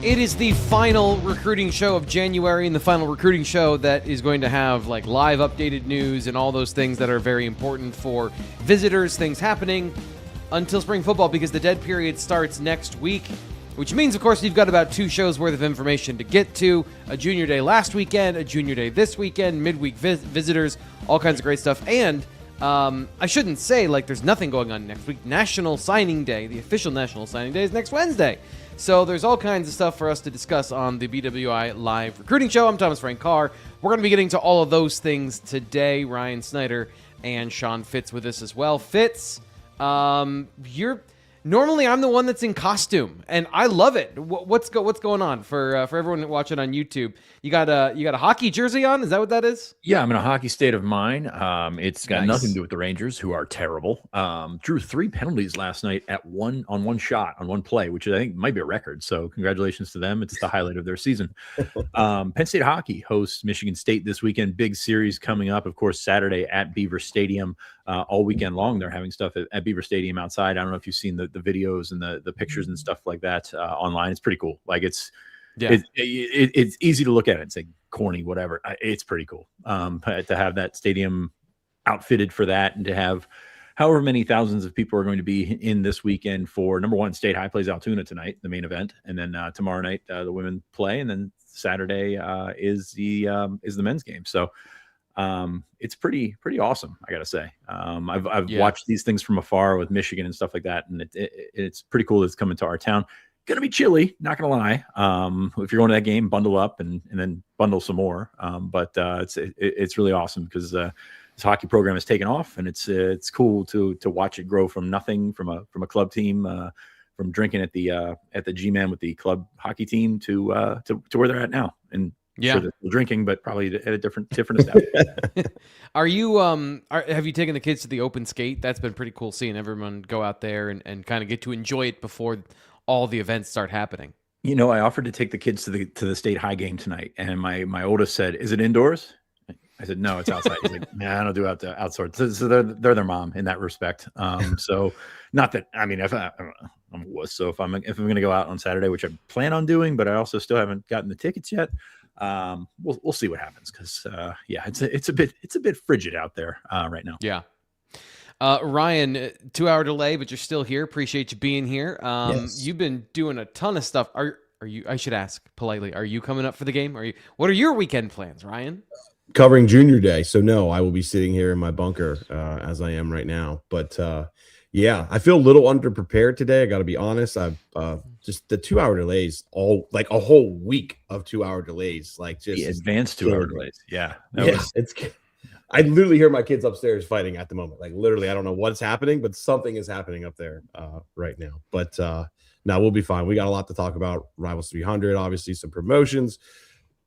It is the final recruiting show of January, and the final recruiting show that is going to have like live updated news and all those things that are very important for visitors, things happening until spring football, because the dead period starts next week, which means, of course, you've got about 2 shows worth of information to get to. A junior day last weekend, a junior day this weekend, midweek visitors, all kinds of great stuff. And I shouldn't say like there's nothing going on next week. National Signing Day, the official National Signing Day, is next Wednesday. So there's all kinds of stuff for us to discuss on the BWI Live Recruiting Show. I'm Thomas Frank Carr. We're going to be getting to all of those things today. Ryan Snyder and Sean Fitz with us as well. Fitz, normally I'm the one that's in costume, and I love it. What's going on for everyone watching on YouTube? You got a hockey jersey on? Is that what that is? Yeah, I'm in a hockey state of mind. It's got nothing to do with the Rangers, who are terrible. Drew 3 penalties last night on one shot, on one play, which I think might be a record. So congratulations to them. It's the highlight of their season. Penn State hockey hosts Michigan State this weekend. Big series coming up, of course, Saturday at Beaver Stadium. All weekend long, they're having stuff at Beaver Stadium outside. I don't know if you've seen the videos and the pictures and stuff like that online. It's pretty cool. Like it's easy to look at it and say corny, whatever. It's pretty cool to have that stadium outfitted for that, and to have however many thousands of people are going to be in this weekend for number one. State High plays Altoona tonight, the main event, and then tomorrow night the women play, and then Saturday is the men's game. So it's pretty awesome, I gotta say. I've watched these things from afar with Michigan and stuff like that, and it's pretty cool that it's coming to our town. Gonna be chilly, not gonna lie. If you're going to that game, bundle up and then bundle some more. But it's really awesome because this hockey program has taken off, and it's cool to watch it grow from nothing, from a club team, from drinking at the G-Man with the club hockey team to where they're at now. And sure, they're still drinking, but probably at a different establishment. Are you have you taken the kids to the open skate? That's been pretty cool, seeing everyone go out there and kind of get to enjoy it before all the events start happening. You know, I offered to take the kids to the State High game tonight, and my oldest said, "Is it indoors?" I said, "No, it's outside." He's like, "Nah, I don't do outdoors." So they're their mom in that respect. So not that, I mean, I'm a wuss. So if I'm going to go out on Saturday, which I plan on doing, but I also still haven't gotten the tickets yet. We'll see what happens, because it's a bit frigid out there right now. Yeah. Ryan, 2-hour delay, but you're still here. Appreciate you being here. Yes. You've been doing a ton of stuff. Are you? I should ask politely. Are you coming up for the game? What are your weekend plans, Ryan? Covering junior day, so no, I will be sitting here in my bunker as I am right now. But I feel a little underprepared today. I got to be honest. I've just the 2-hour delays, all like a whole week of 2-hour delays, like just the advanced 2-hour delays. Yeah, I literally hear my kids upstairs fighting at the moment. Like literally, I don't know what's happening, but something is happening up there right now. But no, we'll be fine. We got a lot to talk about. Rivals 300, obviously some promotions.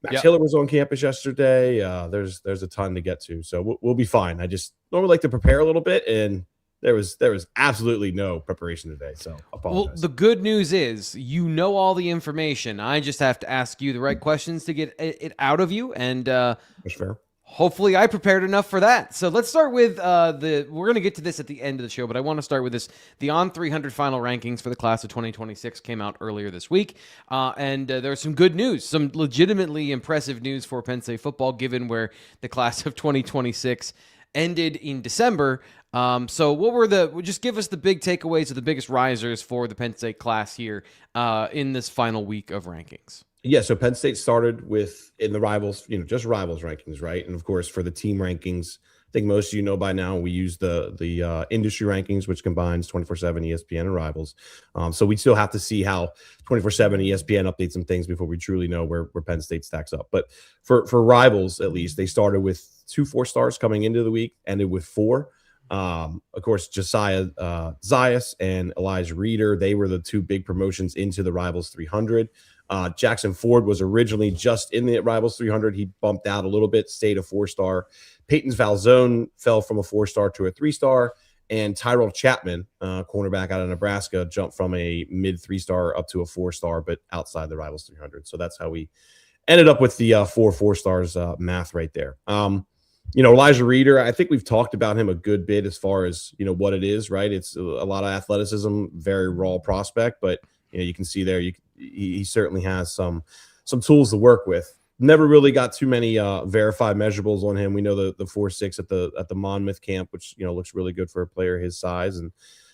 Max Hiller was on campus yesterday. There's a ton to get to, so we'll be fine. I just normally like to prepare a little bit, and there was absolutely no preparation today. So apologize. Well, the good news is you know all the information. I just have to ask you the right questions to get it out of you, and that's fair. Hopefully I prepared enough for that. So let's start with we're going to get to this at the end of the show, but I want to start with this. The On 300 final rankings for the class of 2026 came out earlier this week. And there's some good news, some legitimately impressive news for Penn State football, given where the class of 2026 ended in December. So just give us the big takeaways of the biggest risers for the Penn State class here in this final week of rankings. Yeah, so Penn State started in the rivals, just rivals rankings, right? And of course, for the team rankings, I think most of you know by now, we use the industry rankings, which combines 24/7 ESPN and rivals. So we still have to see how 24/7 ESPN updates some things before we truly know where Penn State stacks up. But for rivals, at least, they started with 2 4-stars coming into the week, ended with 4. Of course, Josiah Zayas and Elijah Reeder, they were the 2 big promotions into the Rivals 300. Jackson Ford was originally just in the Rivals 300. He bumped out a little bit, stayed a 4-star. Peyton Valzone fell from a 4-star to a 3-star. And Tyrell Chapman, cornerback out of Nebraska, jumped from a mid 3-star up to a 4-star, but outside the Rivals 300. So that's how we ended up with the 4 stars math right there. Elijah Reeder, I think we've talked about him a good bit as far as, what it is, right? It's a lot of athleticism, very raw prospect, but you can see there, he certainly has some tools to work with. Never really got too many verified measurables on him. We know the 4.6 at the Monmouth camp, which looks really good for a player his size. And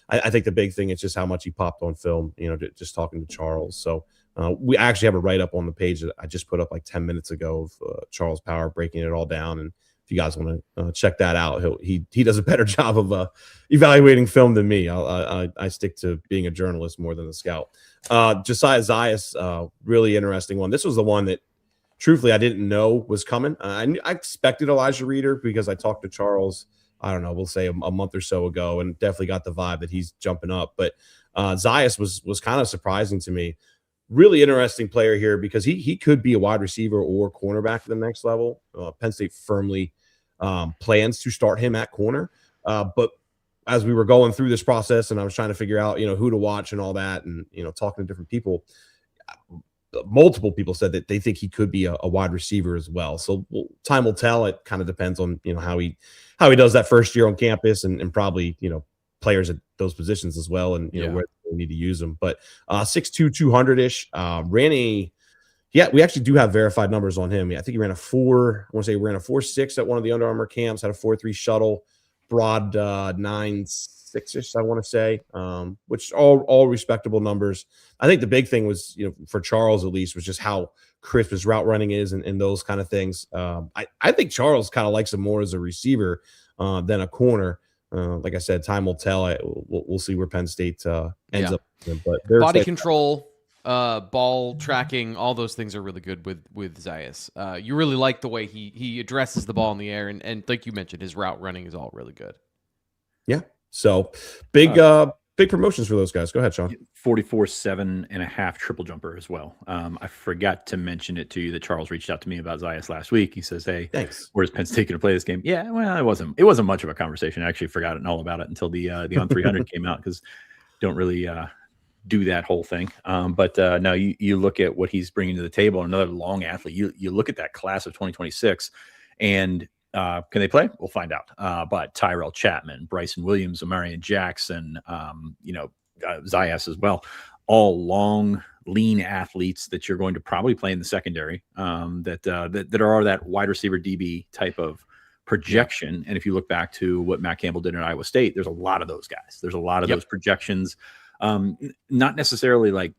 I think the big thing is just how much he popped on film. Just talking to Charles. So we actually have a write up on the page that I just put up like 10 minutes ago of Charles Power breaking it all down. And if you guys want to check that out, he does a better job of evaluating film than me. I stick to being a journalist more than a scout. Josiah Zayas, really interesting one. This was the one that, truthfully, I didn't know was coming. I expected Elijah Reeder because I talked to Charles, I don't know, we'll say a month or so ago, and definitely got the vibe that he's jumping up. But Zayas was kind of surprising to me. Really interesting player here because he could be a wide receiver or cornerback at the next level. Penn State firmly plans to start him at corner. But as we were going through this process and I was trying to figure out, who to watch and all that, and, talking to different people, multiple people said that they think he could be a wide receiver as well. So time will tell. It kind of depends on, how he does that first year on campus and probably, players at those positions as well. And, where they need to use them, but 6'2", 200-ish, we actually do have verified numbers on him. I think he ran a 4.6 at one of the Under Armour camps, had a 4.3 shuttle, broad 9.6-ish, I want to say, which all respectable numbers. I think the big thing was, for Charles at least, was just how crisp his route running is and those kind of things. I think Charles kind of likes him more as a receiver than a corner. Like I said, time will tell. We'll see where Penn State ends up. But body control, ball tracking, all those things are really good with Zayas. You really like the way he addresses the ball in the air, and like you mentioned, his route running is all really good. Yeah. So big promotions for those guys. Go ahead, Sean. 44.7.5 triple jumper as well. I forgot to mention it to you that Charles reached out to me about Zayas last week. He says, "Hey, thanks. Where's Penn State going to play this game?" Yeah, well, it wasn't much of a conversation. I actually forgot all about it until the on 300 came out, because don't really do that whole thing. But now you look at what he's bringing to the table. Another long athlete. You look at that class of 2026, and can they play? We'll find out. But Tyrell Chapman, Bryson Williams, Amarian Jackson, Zayas as well, all long, lean athletes that you're going to probably play in the secondary, that are that wide receiver DB type of projection. And if you look back to what Matt Campbell did at Iowa State, there's a lot of those guys. There's a lot of those projections. Not necessarily like,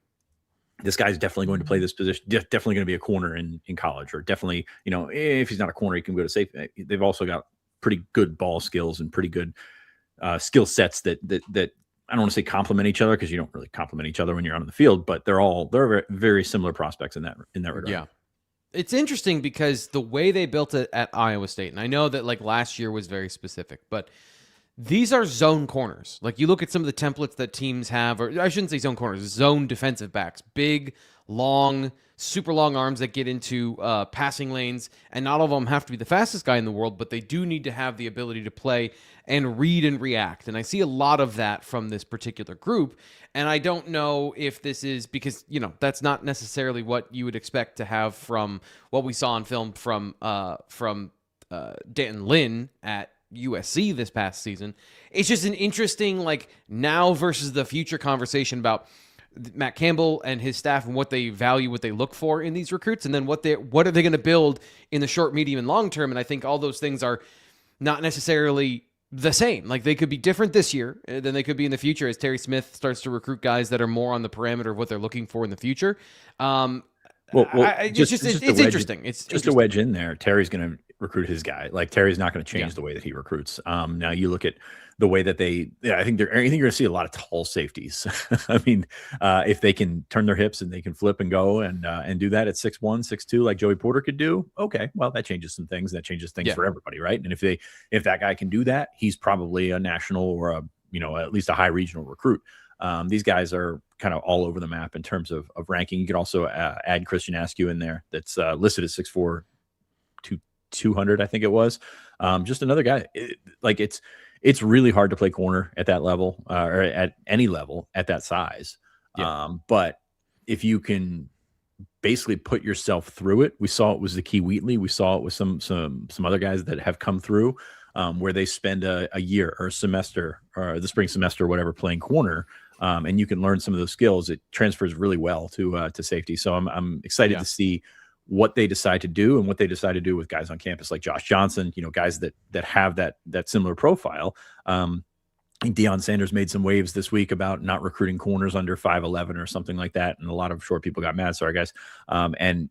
this guy's definitely going to play this position, definitely going to be a corner in college, or definitely, if he's not a corner, he can go to safety. They've also got pretty good ball skills and pretty good skill sets that I don't want to say complement each other, because you don't really complement each other when you're out on the field, but they're very, very similar prospects in that regard. Yeah. It's interesting because the way they built it at Iowa State, and I know that like last year was very specific, but these are zone corners. Like you look at some of the templates that teams have, or I shouldn't say zone corners, zone defensive backs, big, long, super long arms that get into passing lanes, and not all of them have to be the fastest guy in the world, but they do need to have the ability to play and read and react. And I see a lot of that from this particular group, and I don't know if this is because, that's not necessarily what you would expect to have from what we saw on film from Danton Lynn at USC this past season. It's just an interesting like now versus the future conversation about Matt Campbell and his staff and what they value, what they look for in these recruits, and then what are they going to build in the short, medium, and long term. And I think all those things are not necessarily the same. Like they could be different this year than they could be in the future as Terry Smith starts to recruit guys that are more on the parameter of what they're looking for in the future. It's interesting. It's just a wedge in there. Terry's going to recruit his guy. Like Terry's not going to change the way that he recruits. Now you look at the way that I think you're going to see a lot of tall safeties. I mean, if they can turn their hips and they can flip and go and do that at 6'1", 6'2", like Joey Porter could do. Okay, well that changes some things. That changes things for everybody, right? And if that guy can do that, he's probably a national or at least a high regional recruit. These guys are kind of all over the map in terms of ranking. You could also add Christian Askew in there. That's listed at 6'4", 200, I think it was. Just another guy. It's really hard to play corner at that level or at any level at that size. But if you can basically put yourself through it, we saw it was the Key Wheatley. We saw it with some other guys that have come through where they spend a year or a semester or the spring semester or whatever playing corner. and you can learn some of those skills, it transfers really well to safety. So I'm excited to see what they decide to do and what they decide to do with guys on campus like Josh Johnson, guys that have that similar profile. Deion Sanders made some waves this week about not recruiting corners under 5'11" or something like that. And a lot of short people got mad. Sorry, guys. And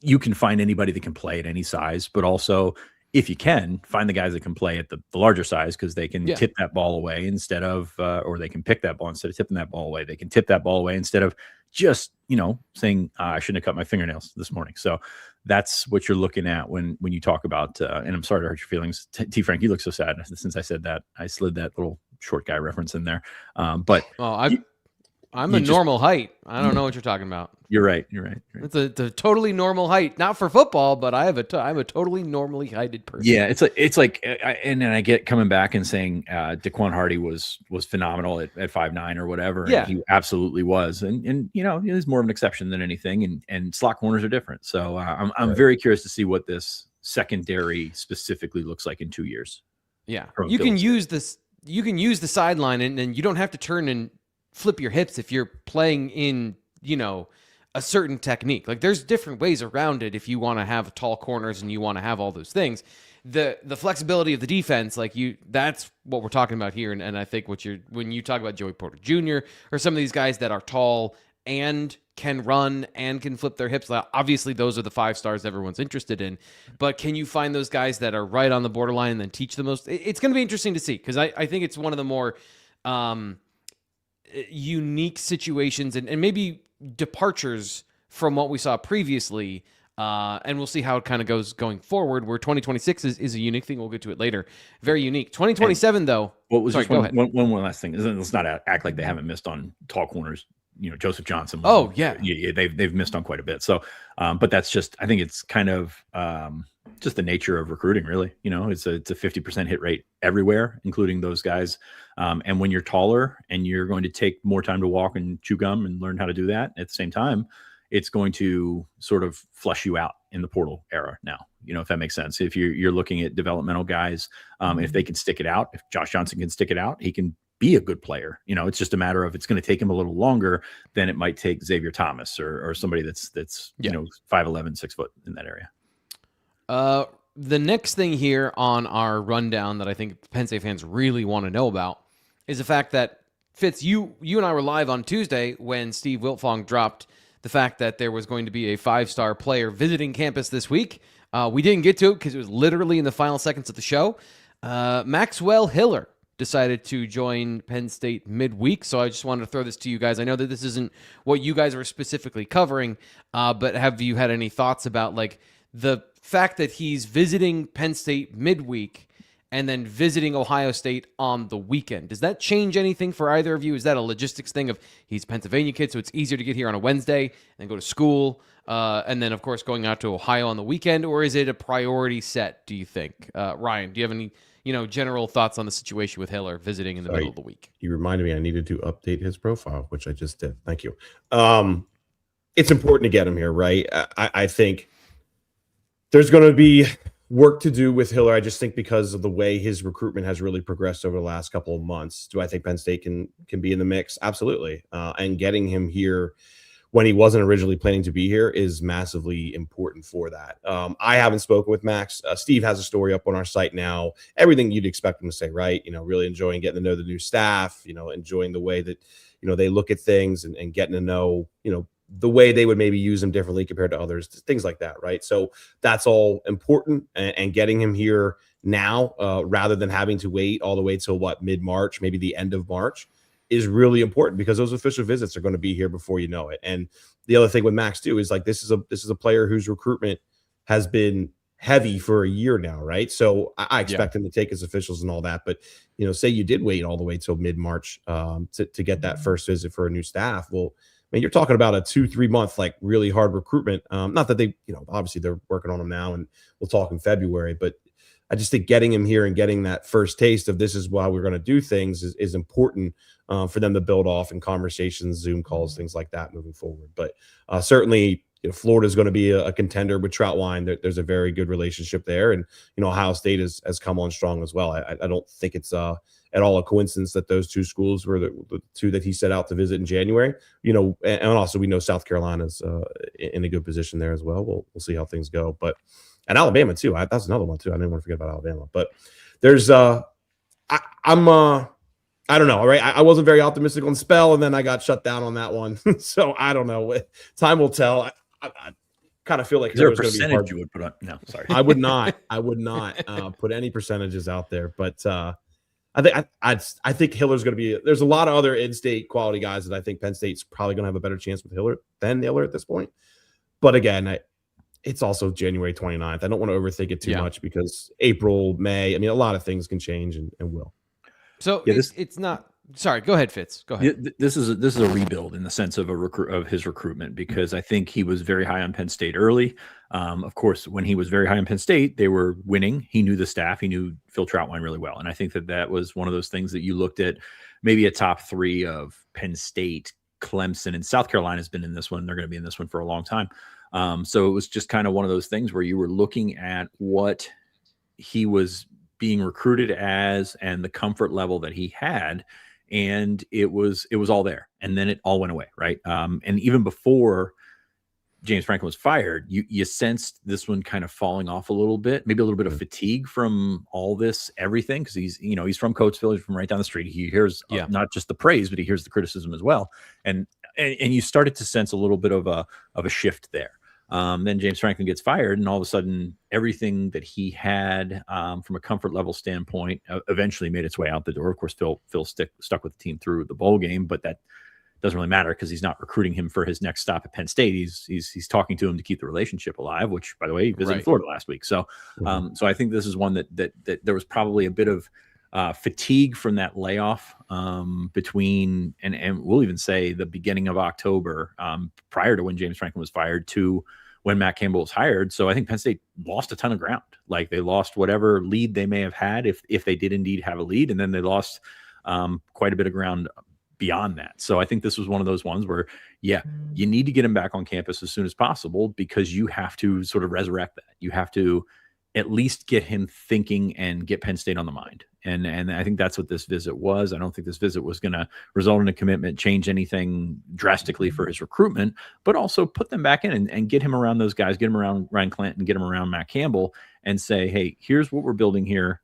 you can find anybody that can play at any size, but also if you can find the guys that can play at the larger size, because they can tip that ball away instead of, or they can pick that ball instead of tipping that ball away. They can tip that ball away instead of just, saying, I shouldn't have cut my fingernails this morning. So that's what you're looking at when you talk about, and I'm sorry to hurt your feelings. T. Frank, you look so sad since I said that. I slid that little short guy reference in there. But I'm a normal height. I don't know what you're talking about. You're right. It's a totally normal height, not for football, but I'm a totally normally heighted person. Yeah, it's like, and then I get coming back and saying Daquan Hardy was phenomenal at 5'9" or whatever. Yeah, he absolutely was, and he's more of an exception than anything. And slot corners are different. So I'm very curious to see what this secondary specifically looks like in 2 years. Yeah, you can use this. You can use the sideline, and you don't have to turn and flip your hips if you're playing in a certain technique. Like, there's different ways around it if you want to have tall corners and you want to have all those things. The flexibility of the defense, that's what we're talking about here. And I think when you talk about Joey Porter Jr. or some of these guys that are tall and can run and can flip their hips, obviously those are the 5 stars everyone's interested in. But can you find those guys that are right on the borderline and then teach the most? It's going to be interesting to see, because I think it's one of the more unique situations and maybe departures from what we saw previously, and we'll see how it kind of goes going forward, where 2026 is a unique thing. We'll get to it later. Very unique. 2027, though. What was go ahead. One last thing. Let's not act like they haven't missed on tall corners. Joseph Johnson. They've missed on quite a bit. So, but that's just, I think it's kind of just the nature of recruiting, really. It's a 50% hit rate everywhere, including those guys. And when you're taller and you're going to take more time to walk and chew gum and learn how to do that at the same time, it's going to sort of flush you out in the portal era now, if that makes sense. If you're looking at developmental guys, if they can stick it out, if Josh Johnson can stick it out, he can be a good player. It's just a matter of, it's going to take him a little longer than it might take Xavier Thomas or somebody that's 5'11", 6 foot in that area. The next thing here on our rundown that I think Penn State fans really want to know about is the fact that, Fitz, you and I were live on Tuesday when Steve Wiltfong dropped the fact that there was going to be a 5-star player visiting campus this week. We didn't get to it because it was literally in the final seconds of the show. Maxwell Hiller decided to join Penn State midweek, so I just wanted to throw this to you guys. I know that this isn't what you guys were specifically covering, but have you had any thoughts about the fact that he's visiting Penn State midweek and then visiting Ohio State on the weekend? Does that change anything for either of you? Is that a logistics thing of he's a Pennsylvania kid, so it's easier to get here on a Wednesday and go to school, and then, of course, going out to Ohio on the weekend? Or is it a priority set, do you think? Ryan, do you have any general thoughts on the situation with Hiller visiting in the middle of the week? You reminded me I needed to update his profile, which I just did. Thank you. It's important to get him here, right? I think there's going to be work to do with Hiller. I just think because of the way his recruitment has really progressed over the last couple of months. Do I think Penn State can be in the mix? Absolutely. And getting him here when he wasn't originally planning to be here is massively important for that. I haven't spoken with Max. Steve has a story up on our site now. Everything you'd expect him to say, right? Really enjoying getting to know the new staff, enjoying the way that, they look at things and getting to know, the way they would maybe use him differently compared to others, things like that, right? So that's all important, and getting him here now rather than having to wait all the way till mid-March, maybe the end of March, is really important, because those official visits are going to be here before you know it. And the other thing with Max too is this is a player whose recruitment has been heavy for a year now, right? So I expect him to take his officials and all that. But say you did wait all the way till mid-March to get that first visit for a new staff. Well, I mean, you're talking about a 2-3 month, really hard recruitment. Not that they, obviously they're working on him now, and we'll talk in February, but I just think getting him here and getting that first taste of this is why we're going to do things is important for them to build off in conversations, Zoom calls, things like that moving forward. But certainly, Florida is going to be a contender with Troutwine. There's a very good relationship there, and Ohio State has come on strong as well. I don't think it's at all a coincidence that those two schools were the two that he set out to visit in January. And also we know South Carolina's in a good position there as well. We'll see how things go. But and Alabama too. That's another one too. I didn't want to forget about Alabama. But there's I don't know. Right. I wasn't very optimistic on Spell, and then I got shut down on that one. So I don't know. Time will tell. I kind of feel like is there a percentage you would put on? No, sorry. I would not put any percentages out there. But I think Hiller's going to be. There's a lot of other in-state quality guys that I think Penn State's probably going to have a better chance with Hiller at this point. But again, it's also January 29th. I don't want to overthink it too much because April, May. I mean, a lot of things can change and will. So it's not. Sorry, go ahead, Fitz. Go ahead. This is a rebuild in the sense of his recruitment, because I think he was very high on Penn State early. Of course, when he was very high on Penn State, they were winning. He knew the staff. He knew Phil Troutwine really well, and I think that was one of those things that you looked at. Maybe a top three of Penn State, Clemson, and South Carolina has been in this one. They're going to be in this one for a long time. So it was just kind of one of those things where you were looking at what he was being recruited as and the comfort level that he had, and it was all there, and then it all went away, right? And even before James Franklin was fired, you sensed this one kind of falling off a little bit, maybe a little bit of fatigue from all this everything, because he's from Coatesville, he's from right down the street. He hears not just the praise, but he hears the criticism as well, and you started to sense a little bit of a shift there. Then James Franklin gets fired, and all of a sudden everything that he had from a comfort level standpoint eventually made its way out the door. Of course, Phil stuck with the team through the bowl game, but that doesn't really matter because he's not recruiting him for his next stop at Penn State. He's talking to him to keep the relationship alive, which, by the way, he visited Florida last week. So so I think this is one that there was probably a bit of fatigue from that layoff between, and we'll even say the beginning of October, prior to when James Franklin was fired to when Matt Campbell was hired. So I think Penn State lost a ton of ground. Like, they lost whatever lead they may have had if they did indeed have a lead, and then they lost quite a bit of ground beyond that. So I think this was one of those ones where, you need to get him back on campus as soon as possible, because you have to sort of resurrect that. You have to at least get him thinking and get Penn State on the mind. And I think that's what this visit was. I don't think this visit was going to result in a commitment, change anything drastically for his recruitment, but also put them back in and get him around those guys, get him around Ryan Clanton, get him around Matt Campbell, and say, hey, here's what we're building here.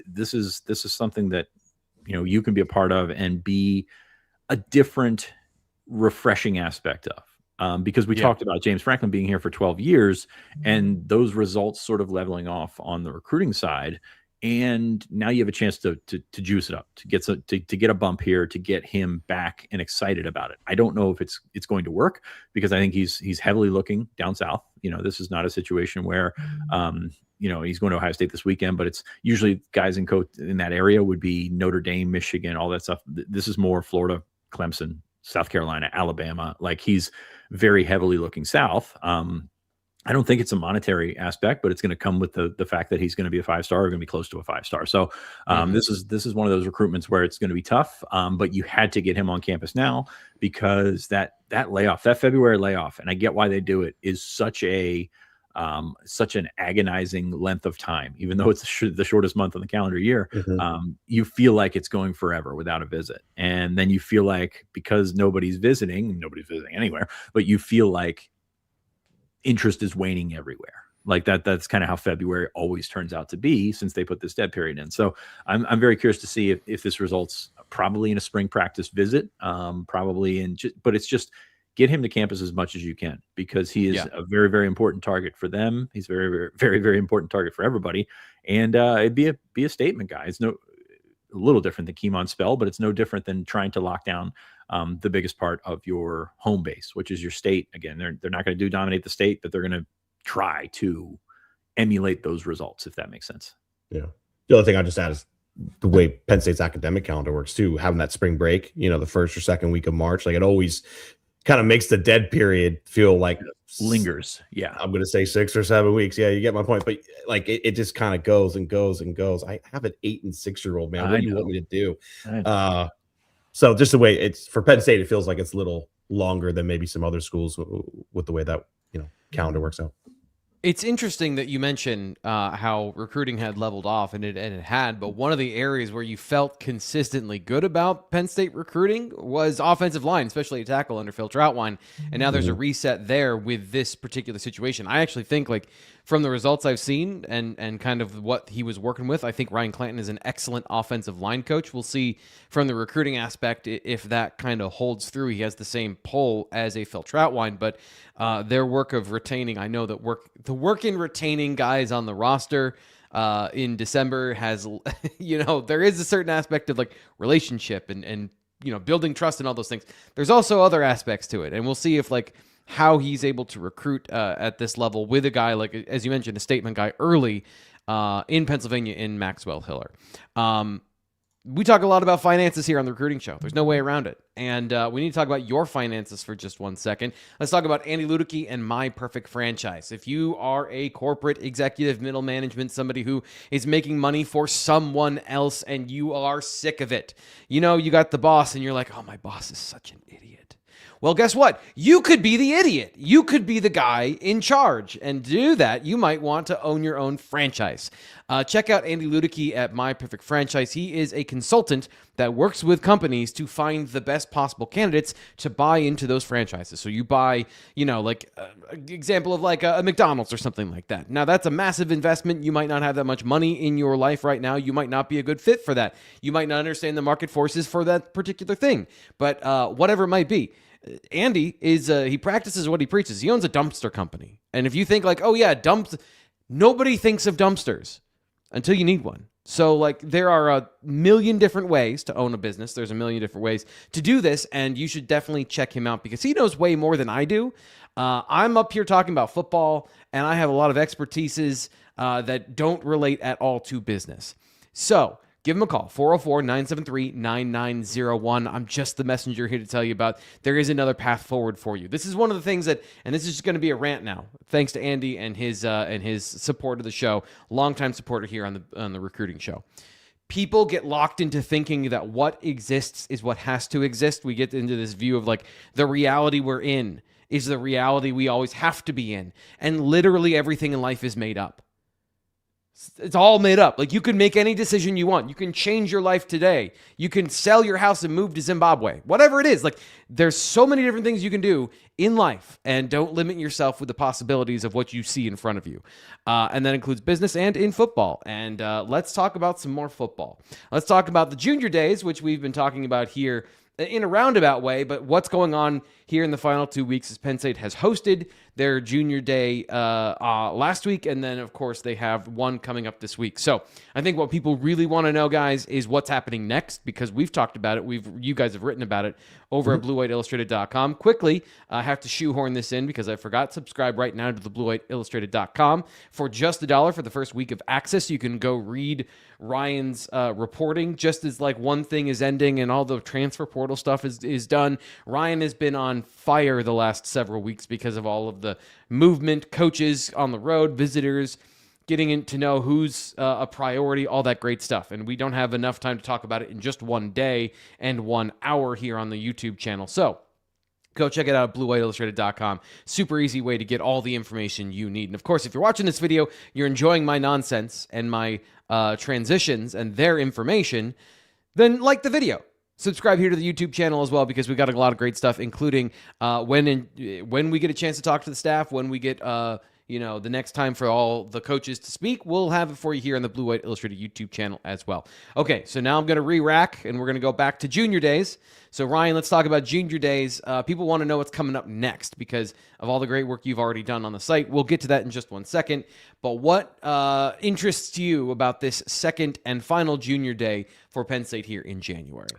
This is something that, you can be a part of and be a different, refreshing aspect of. Because we talked about James Franklin being here for 12 years and those results sort of leveling off on the recruiting side. And now you have a chance to juice it up, to get a bump here, to get him back and excited about it. I don't know if it's going to work, because I think he's heavily looking down south. This is not a situation where, he's going to Ohio State this weekend, but it's usually guys in that area would be Notre Dame, Michigan, all that stuff. This is more Florida, Clemson, South Carolina, Alabama. Like, he's very heavily looking south. I don't think it's a monetary aspect, but it's going to come with the fact that he's going to be a 5-star or going to be close to a 5-star. So this is one of those recruitments where it's going to be tough, but you had to get him on campus now, because that layoff, that February layoff, and I get why they do it, is such an agonizing length of time. Even though it's the shortest month on the calendar year, you feel like it's going forever without a visit. And then you feel like, because nobody's visiting anywhere, but you feel like interest is waning everywhere. Like that's kind of how February always turns out to be, since they put this dead period in. So I'm very curious to see if this results probably in a spring practice visit, but it's just get him to campus as much as you can, because he is a very, very important target for them. He's very, very, very, very important target for everybody. And it'd be a statement, guy. It's a little different than Keemon Spell, but it's no different than trying to lock down the biggest part of your home base, which is your state. Again, they're not going to dominate the state, but they're going to try to emulate those results, if that makes sense. Yeah. The other thing I just add is the way Penn State's academic calendar works too, having that spring break, the first or second week of March, like, it always kind of makes the dead period feel like lingers. Yeah. I'm going to say 6 or 7 weeks. Yeah. You get my point. But like, it just kind of goes and goes and goes. I have an 8 and 6-year-old, man. What do you want me to do? So just the way it's for Penn State, it feels like it's a little longer than maybe some other schools with the way that, calendar works out. It's interesting that you mentioned how recruiting had leveled off, and it had, but one of the areas where you felt consistently good about Penn State recruiting was offensive line, especially a tackle under Phil Troutwine, and now there's a reset there with this particular situation. I actually think, like, from the results I've seen and kind of what he was working with, I think Ryan Clanton is an excellent offensive line coach. We'll see from the recruiting aspect if that kind of holds through. He has the same pull as a Phil Troutwine, but their work of retaining, I know that the work in retaining guys on the roster in December has, there is a certain aspect of like relationship and building trust and all those things. There's also other aspects to it, and we'll see if like how he's able to recruit at this level with a guy like, as you mentioned, a statement guy early in Pennsylvania in Maxwell Hiller. We talk a lot about finances here on the Recruiting Show. There's no way around it. And we need to talk about your finances for just 1 second. Let's talk about Andy Ludicky and My Perfect Franchise. If you are a corporate executive, middle management, somebody who is making money for someone else and you are sick of it, you got the boss and you're like, oh, my boss is such an idiot. Well, guess what? You could be the idiot. You could be the guy in charge. And to do that, you might want to own your own franchise. Check out Andy Ludicky at My Perfect Franchise. He is a consultant that works with companies to find the best possible candidates to buy into those franchises. So you buy, like an example of like a McDonald's or something like that. Now, that's a massive investment. You might not have that much money in your life right now. You might not be a good fit for that. You might not understand the market forces for that particular thing. But whatever it might be, Andy is he practices what he preaches. He owns a dumpster company. And if you think like, oh yeah, nobody thinks of dumpsters until you need one. So like there are a million different ways to own a business. There's a million different ways to do this, and you should definitely check him out because he knows way more than I do. I'm up here talking about football, and I have a lot of expertises that don't relate at all to business. So give him a call, 404-973-9901. I'm just the messenger here to tell you about there is another path forward for you. This is one of the things that, and this is just going to be a rant now, thanks to Andy and his support of the show, longtime supporter here on the Recruiting Show. People get locked into thinking that what exists is what has to exist. We get into this view of like the reality we're in is the reality we always have to be in. And literally everything in life is made up. It's all made up. Like you can make any decision you want. You can change your life today. You can sell your house and move to Zimbabwe. Whatever it is. Like there's so many different things you can do in life, and don't limit yourself with the possibilities of what you see in front of you. And that includes business and in football. And let's talk about some more football. Let's talk about the junior days, which we've been talking about here in a roundabout way, but what's going on here in the final 2 weeks is Penn State has hosted their junior day last week, and then, of course, they have one coming up this week. So I think what people really want to know, guys, is what's happening next, because we've talked about it. You guys have written about it over at BlueWhiteIllustrated.com. Quickly, I have to shoehorn this in because I forgot. Subscribe right now to the BlueWhiteIllustrated.com for just $1 for the first week of access. You can go read Ryan's reporting just as like one thing is ending and all the transfer portal stuff is done. Ryan has been on fire the last several weeks because of all of the movement, coaches on the road, visitors, getting to know who's a priority, all that great stuff. And we don't have enough time to talk about it in just 1 day and 1 hour here on the YouTube channel. So go check it out at BlueWhiteIllustrated.com. Super easy way to get all the information you need. And of course, if you're watching this video, you're enjoying my nonsense and my transitions and their information, then like the video. Subscribe here to the YouTube channel as well, because we got a lot of great stuff, including when we get a chance to talk to the staff, when we get the next time for all the coaches to speak, we'll have it for you here on the Blue White Illustrated YouTube channel as well. Okay, so now I'm going to re-rack, and we're going to go back to junior days. So, Ryan, let's talk about junior days. People want to know what's coming up next because of all the great work you've already done on the site. We'll get to that in just 1 second. But what interests you about this second and final junior day for Penn State here in January?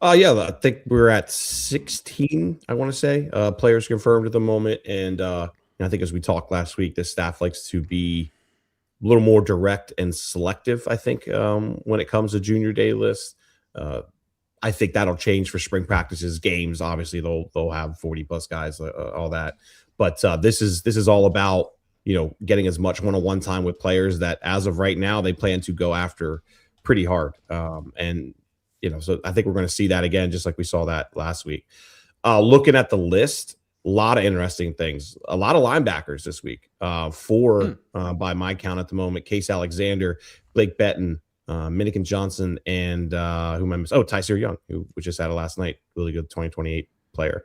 Yeah, I think we're at 16, I want to say, players confirmed at the moment. And I think as we talked last week, the staff likes to be a little more direct and selective, I think, when it comes to junior day lists. I think that'll change for spring practices, games. Obviously, they'll have 40-plus guys, all that. But this is all about, getting as much one-on-one time with players that as of right now, they plan to go after pretty hard. So I think we're going to see that again, just like we saw that last week. Looking at the list, A lot of interesting things. A lot of linebackers this week. Four by my count at the moment. Case Alexander, Blake Betton, Minikin Johnson, and who am I missing? Oh, Tyseer Young, who we just had last night. Really good 2028 player.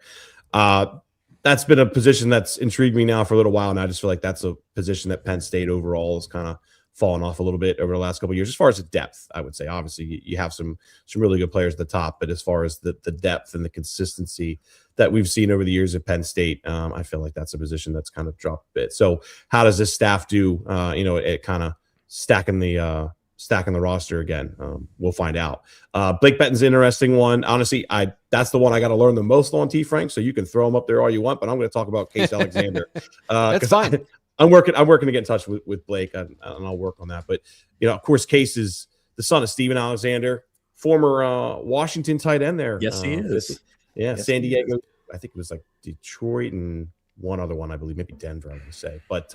That's been a position that's intrigued me now for a little while, and I just feel like that's a position that Penn State overall has kind of fallen off a little bit over the last couple of years. As far as the depth, I would say, obviously, you have some really good players at the top, but as far as the depth and the consistency that we've seen over the years at Penn State, I feel like that's a position that's kind of dropped a bit. So how does this staff do, at kind of stacking the roster again? We'll find out. Blake Betton's an interesting one. Honestly, that's the one I got to learn the most on, T. Frank. So you can throw him up there all you want, but I'm going to talk about Case Alexander. That's fine. I'm working to get in touch with Blake, and I'll work on that. But of course, Case is the son of Steven Alexander, former Washington tight end there. Yes, he is. Yeah, yes, San Diego. I think it was like Detroit and one other one, I believe, maybe Denver, I would say. But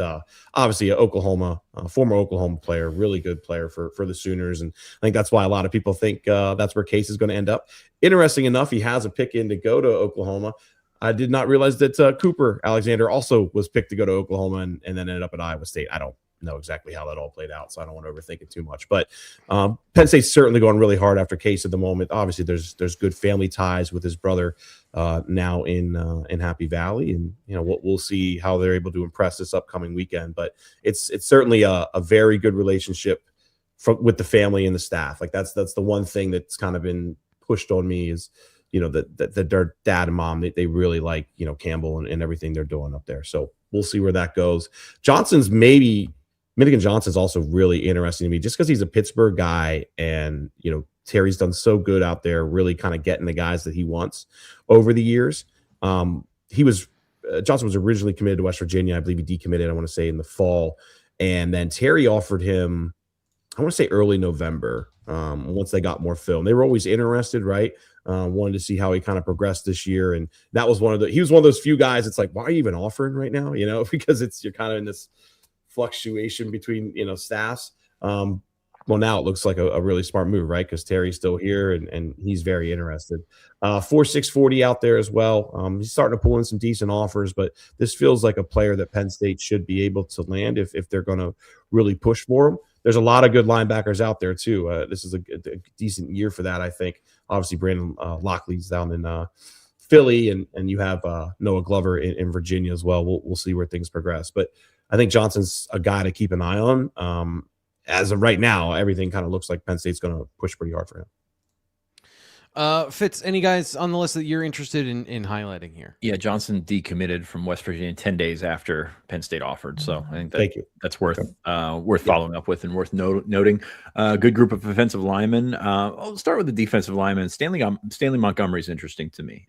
obviously, Oklahoma, former Oklahoma player, really good player for the Sooners. And I think that's why a lot of people think that's where Case is going to end up. Interesting enough, he has a pick in to go to Oklahoma. I did not realize that Cooper Alexander also was picked to go to Oklahoma and then ended up at Iowa State. I don't know exactly how that all played out, so I don't want to overthink it too much. But Penn State's certainly going really hard after Case at the moment. Obviously, there's good family ties with his brother now in Happy Valley, and we'll see how they're able to impress this upcoming weekend. But it's certainly a very good relationship with the family and the staff. Like that's the one thing that's kind of been pushed on me is that their dad and mom, they really like Campbell and everything they're doing up there. So we'll see where that goes. Minikin Johnson's also really interesting to me just because he's a Pittsburgh guy, and Terry's done so good out there, really kind of getting the guys that he wants over the years. Johnson was originally committed to West Virginia. I believe he decommitted, I want to say, in the fall. And then Terry offered him, I want to say early November, once they got more film. They were always interested, right? Wanted to see how he kind of progressed this year. And that was he was one of those few guys. It's like, why are you even offering right now? Because you're kind of in this fluctuation between, staffs. Well, now it looks like a really smart move, right? Because Terry's still here and he's very interested. 4.640 out there as well. He's starting to pull in some decent offers, but this feels like a player that Penn State should be able to land if they're going to really push for him. There's a lot of good linebackers out there too. This is a decent year for that, I think. Obviously, Brandon Lockley's down in Philly, and you have Noah Glover in Virginia as well. We'll see where things progress, but I think Johnson's a guy to keep an eye on. As of right now, everything kind of looks like Penn State's going to push pretty hard for him. Fitz, any guys on the list that you're interested in highlighting here? Yeah, Johnson decommitted from West Virginia 10 days after Penn State offered. So I think that's worth following up with and worth noting. Good group of offensive linemen. I'll start with the defensive linemen. Stanley Montgomery is interesting to me.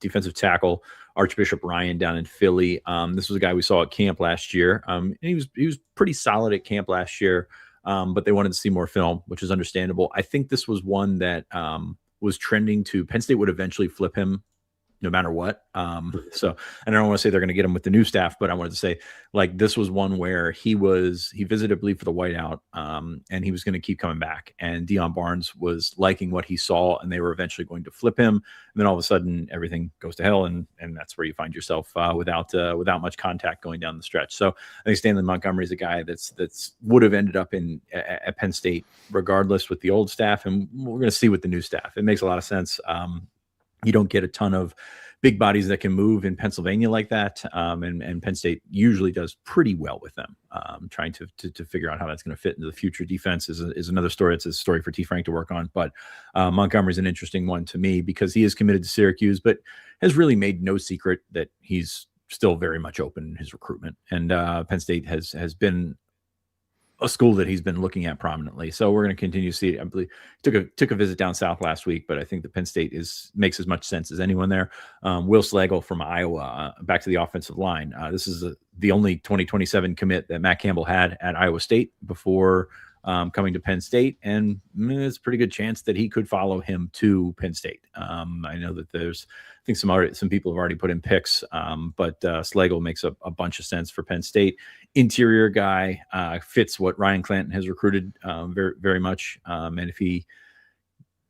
Defensive tackle, Archbishop Ryan down in Philly. This was a guy we saw at camp last year. And he was pretty solid at camp last year, but they wanted to see more film, which is understandable. I think this was one that was trending to Penn State would eventually flip him no matter what. So I don't want to say they're going to get him with the new staff, but I wanted to say like this was one where he visited, I believe, for the whiteout, and he was going to keep coming back. And Deion Barnes was liking what he saw, and they were eventually going to flip him. And then all of a sudden, everything goes to hell, and that's where you find yourself without much contact going down the stretch. So I think Stanley Montgomery is a guy that's would have ended up at Penn State regardless with the old staff, and we're going to see with the new staff. It makes a lot of sense. You don't get a ton of big bodies that can move in Pennsylvania like that. And Penn State usually does pretty well with them. Trying to figure out how that's going to fit into the future defense is another story. It's a story for T. Frank to work on. But Montgomery's an interesting one to me because he is committed to Syracuse, but has really made no secret that he's still very much open in his recruitment. And Penn State has been a school that he's been looking at prominently. So we're going to continue to see it. I believe took a visit down south last week, but I think the Penn State makes as much sense as anyone there. Will Slagle from Iowa, back to the offensive line. This is the only 2027 commit that Matt Campbell had at Iowa State before coming to Penn State, and it's a pretty good chance that he could follow him to Penn State. I know that I think some people have already put in picks, but Slagle makes a bunch of sense for Penn State. Interior guy, fits what Ryan Clanton has recruited very, very much. And if he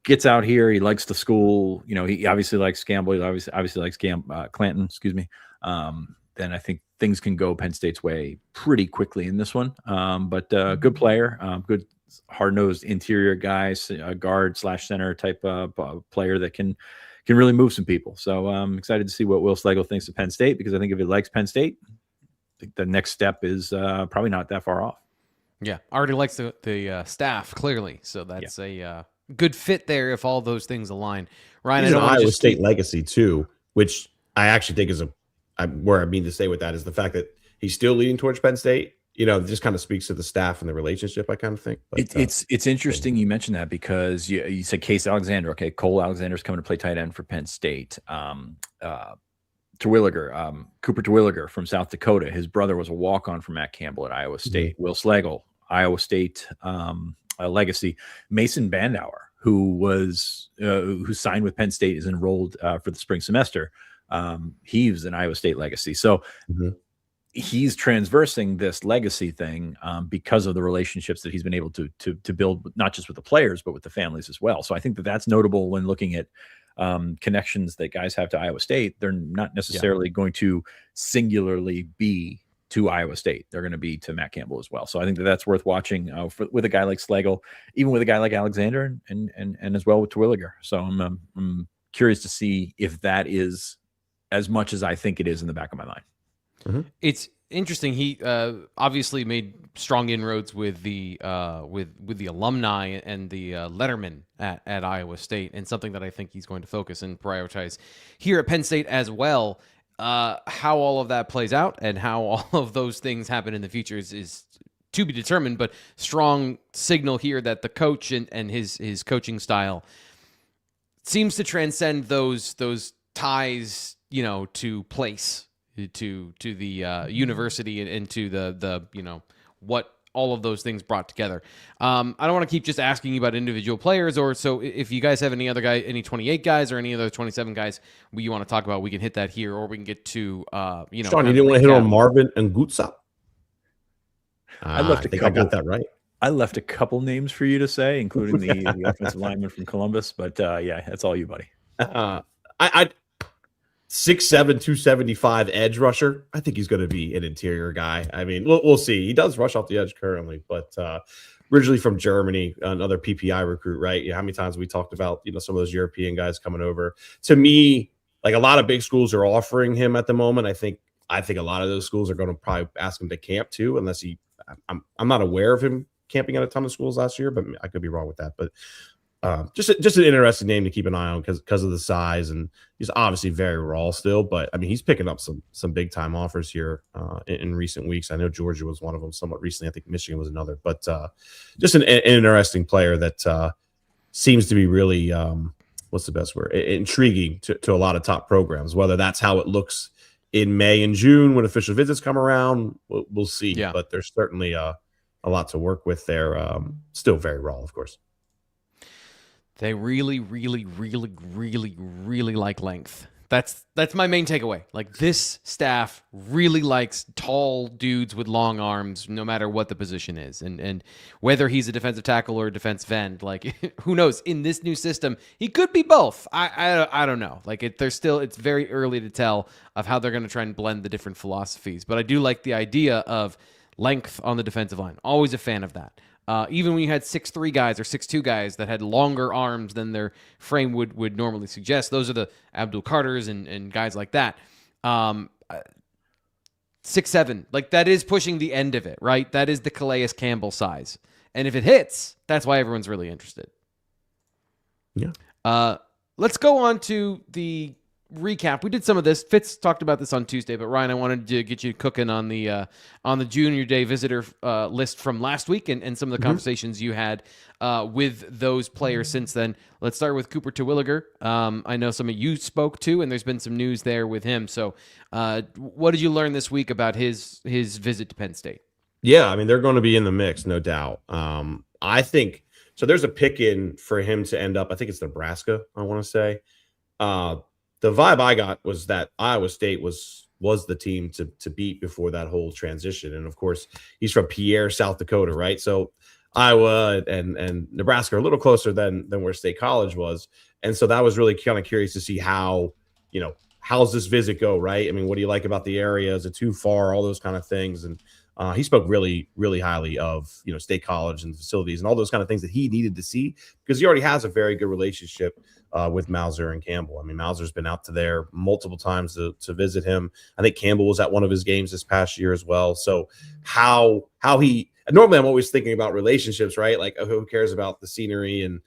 gets out here, he likes the school. He obviously likes Campbell. He obviously likes Clanton. Excuse me. then I think things can go Penn State's way pretty quickly in this one. But good player, good hard-nosed interior guys, guard / center type player that can really move some people. So I'm excited to see what Will Schlegel thinks of Penn State, because I think if he likes Penn State, I think the next step is probably not that far off. Yeah, already likes the staff, clearly. So that's a good fit there if all those things align. Ryan, he's I don't an want Iowa to State legacy too, which I actually think is where I mean to say with that is the fact that he's still leaning towards Penn State. Just kind of speaks to the staff and the relationship, I kind of think. But, it's interesting you mentioned that, because you said Case Alexander. Okay, Cole Alexander's coming to play tight end for Penn State. Terwilliger, Cooper Terwilliger from South Dakota. His brother was a walk-on from Matt Campbell at Iowa State. Will Schlegel, Iowa State legacy. Mason Bandauer, who signed with Penn State, is enrolled for the spring semester. He's an Iowa State legacy. So he's transversing this legacy thing because of the relationships that he's been able to build, not just with the players, but with the families as well. So I think that's notable when looking at connections that guys have to Iowa State. They're not necessarily going to singularly be to Iowa State. They're going to be to Matt Campbell as well. So I think that's worth watching with a guy like Schlegel, even with a guy like Alexander, and as well with Terwilliger. So I'm curious to see if that is as much as I think it is in the back of my mind. It's interesting. He obviously made strong inroads with the alumni and the lettermen at Iowa State, and something that I think he's going to focus and prioritize here at Penn State as well. How all of that plays out and how all of those things happen in the future is to be determined, but strong signal here that the coach and his coaching style seems to transcend those ties, to place, to the university and to the what all of those things brought together. I don't want to keep just asking you about individual players, so if you guys have any other guy, any 28 guys or any other 27 guys you want to talk about, we can hit that here, or we can get to Sean, you didn't want to hit on Marvin and Gutsa? I think I got that right. I left a couple names for you to say, including the offensive lineman from Columbus, but that's all you, buddy. I 6'7", 275 edge rusher. I think he's going to be an interior guy. I mean, we'll see. He does rush off the edge currently, but originally from Germany, another PPI recruit, right? How many times have we talked about, some of those European guys coming over? To me, like, a lot of big schools are offering him at the moment. I think a lot of those schools are going to probably ask him to camp too, unless I'm not aware of him camping at a ton of schools last year, but I could be wrong with that. But just an interesting name to keep an eye on because of the size, and he's obviously very raw still. But I mean, he's picking up some big time offers here in recent weeks. I know Georgia was one of them somewhat recently. I think Michigan was another. But just an interesting player that seems to be really what's the best word? Intriguing to a lot of top programs. Whether that's how it looks in May and June when official visits come around, we'll see. Yeah. But there's certainly a lot to work with there. Still very raw, of course. They really, really, really, really, really like length. That's my main takeaway. Like, this staff really likes tall dudes with long arms, no matter what the position is, and whether he's a defensive tackle or a defensive end. Like, who knows? In this new system, he could be both. I don't know. Like, it's very early to tell of how they're going to try and blend the different philosophies. But I do like the idea of length on the defensive line. Always a fan of that. Even when you had 6'3" guys or 6'2" guys that had longer arms than their frame would normally suggest, those are the Abdul Carters and guys like that. 6'7", like, that is pushing the end of it, right? That is the Calais Campbell size. And if it hits, that's why everyone's really interested. Yeah. Let's go on to the recap. We did some of this. Fitz talked about this on Tuesday, but Ryan, I wanted to get you cooking on the Junior Day visitor list from last week and some of the conversations you had with those players since then. Let's start with Cooper Terwilliger. I know some of you spoke to, and there's been some news there with him. So what did you learn this week about his visit to Penn State? Yeah, I mean, they're going to be in the mix, no doubt. I think so. There's a pick in for him to end up, I think it's Nebraska, I want to say. The vibe I got was that Iowa State was the team to beat before that whole transition. And of course, he's from Pierre, South Dakota, right? So Iowa and Nebraska are a little closer than where State College was. And so that was really kind of curious to see how how's this visit go, right? I mean, what do you like about the area? Is it too far? All those kind of things. And he spoke really, really highly of, State College and facilities and all those kind of things that he needed to see, because he already has a very good relationship with Mauser and Campbell. I mean, Mauser's been out to there multiple times to visit him. I think Campbell was at one of his games this past year as well. So how he normally, I'm always thinking about relationships, right? Like, who cares about the scenery and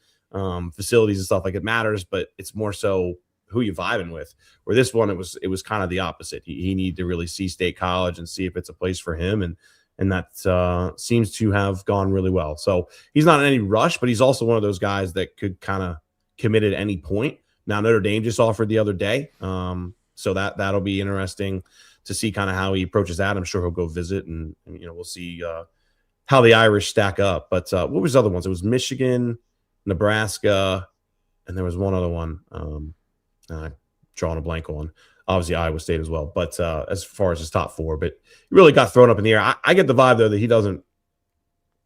facilities and stuff? Like, it matters, but it's more so who you vibing with. Where this one, it was kind of the opposite. He needed to really see State College and see if it's a place for him, and that seems to have gone really well. So he's not in any rush, but he's also one of those guys that could kind of commit at any point. Now Notre Dame just offered the other day, so that'll be interesting to see kind of how he approaches that. I'm sure he'll go visit, and we'll see how the Irish stack up. But what was the other ones? It was Michigan, Nebraska, and there was one other one. Drawing a blank on, obviously Iowa State as well. But as far as his top four, but he really got thrown up in the air. I get the vibe though that he doesn't,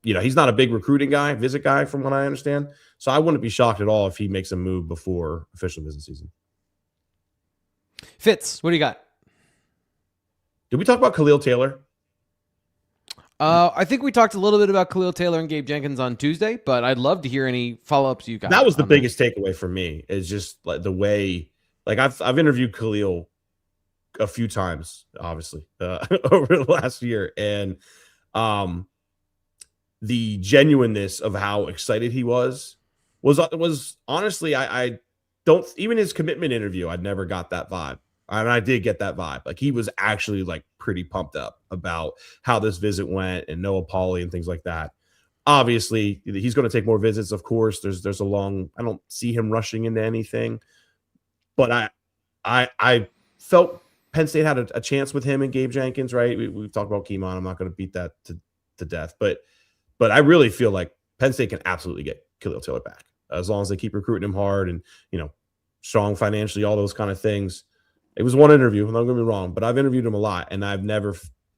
he's not a big recruiting guy, visit guy, from what I understand. So I wouldn't be shocked at all if he makes a move before official visit season. Fitz, what do you got? Did we talk about Khalil Taylor? I think we talked a little bit about Khalil Taylor and Gabe Jenkins on Tuesday, but I'd love to hear any follow-ups you got. That was the biggest takeaway for me, is just like the way, like I've interviewed Khalil a few times, obviously, over the last year, and the genuineness of how excited he was honestly, I don't, even his commitment interview, I'd never got that vibe. And I did get that vibe. Like, he was actually like pretty pumped up about how this visit went and Noah Pauley and things like that. Obviously, he's going to take more visits. Of course, there's a long, I don't see him rushing into anything, but I felt Penn State had a chance with him and Gabe Jenkins, right? We've talked about Keemon. I'm not going to beat that to death, but I really feel like Penn State can absolutely get Khalil Taylor back as long as they keep recruiting him hard and, strong financially, all those kind of things. It was one interview, I'm not going to be wrong, but I've interviewed him a lot, and I've never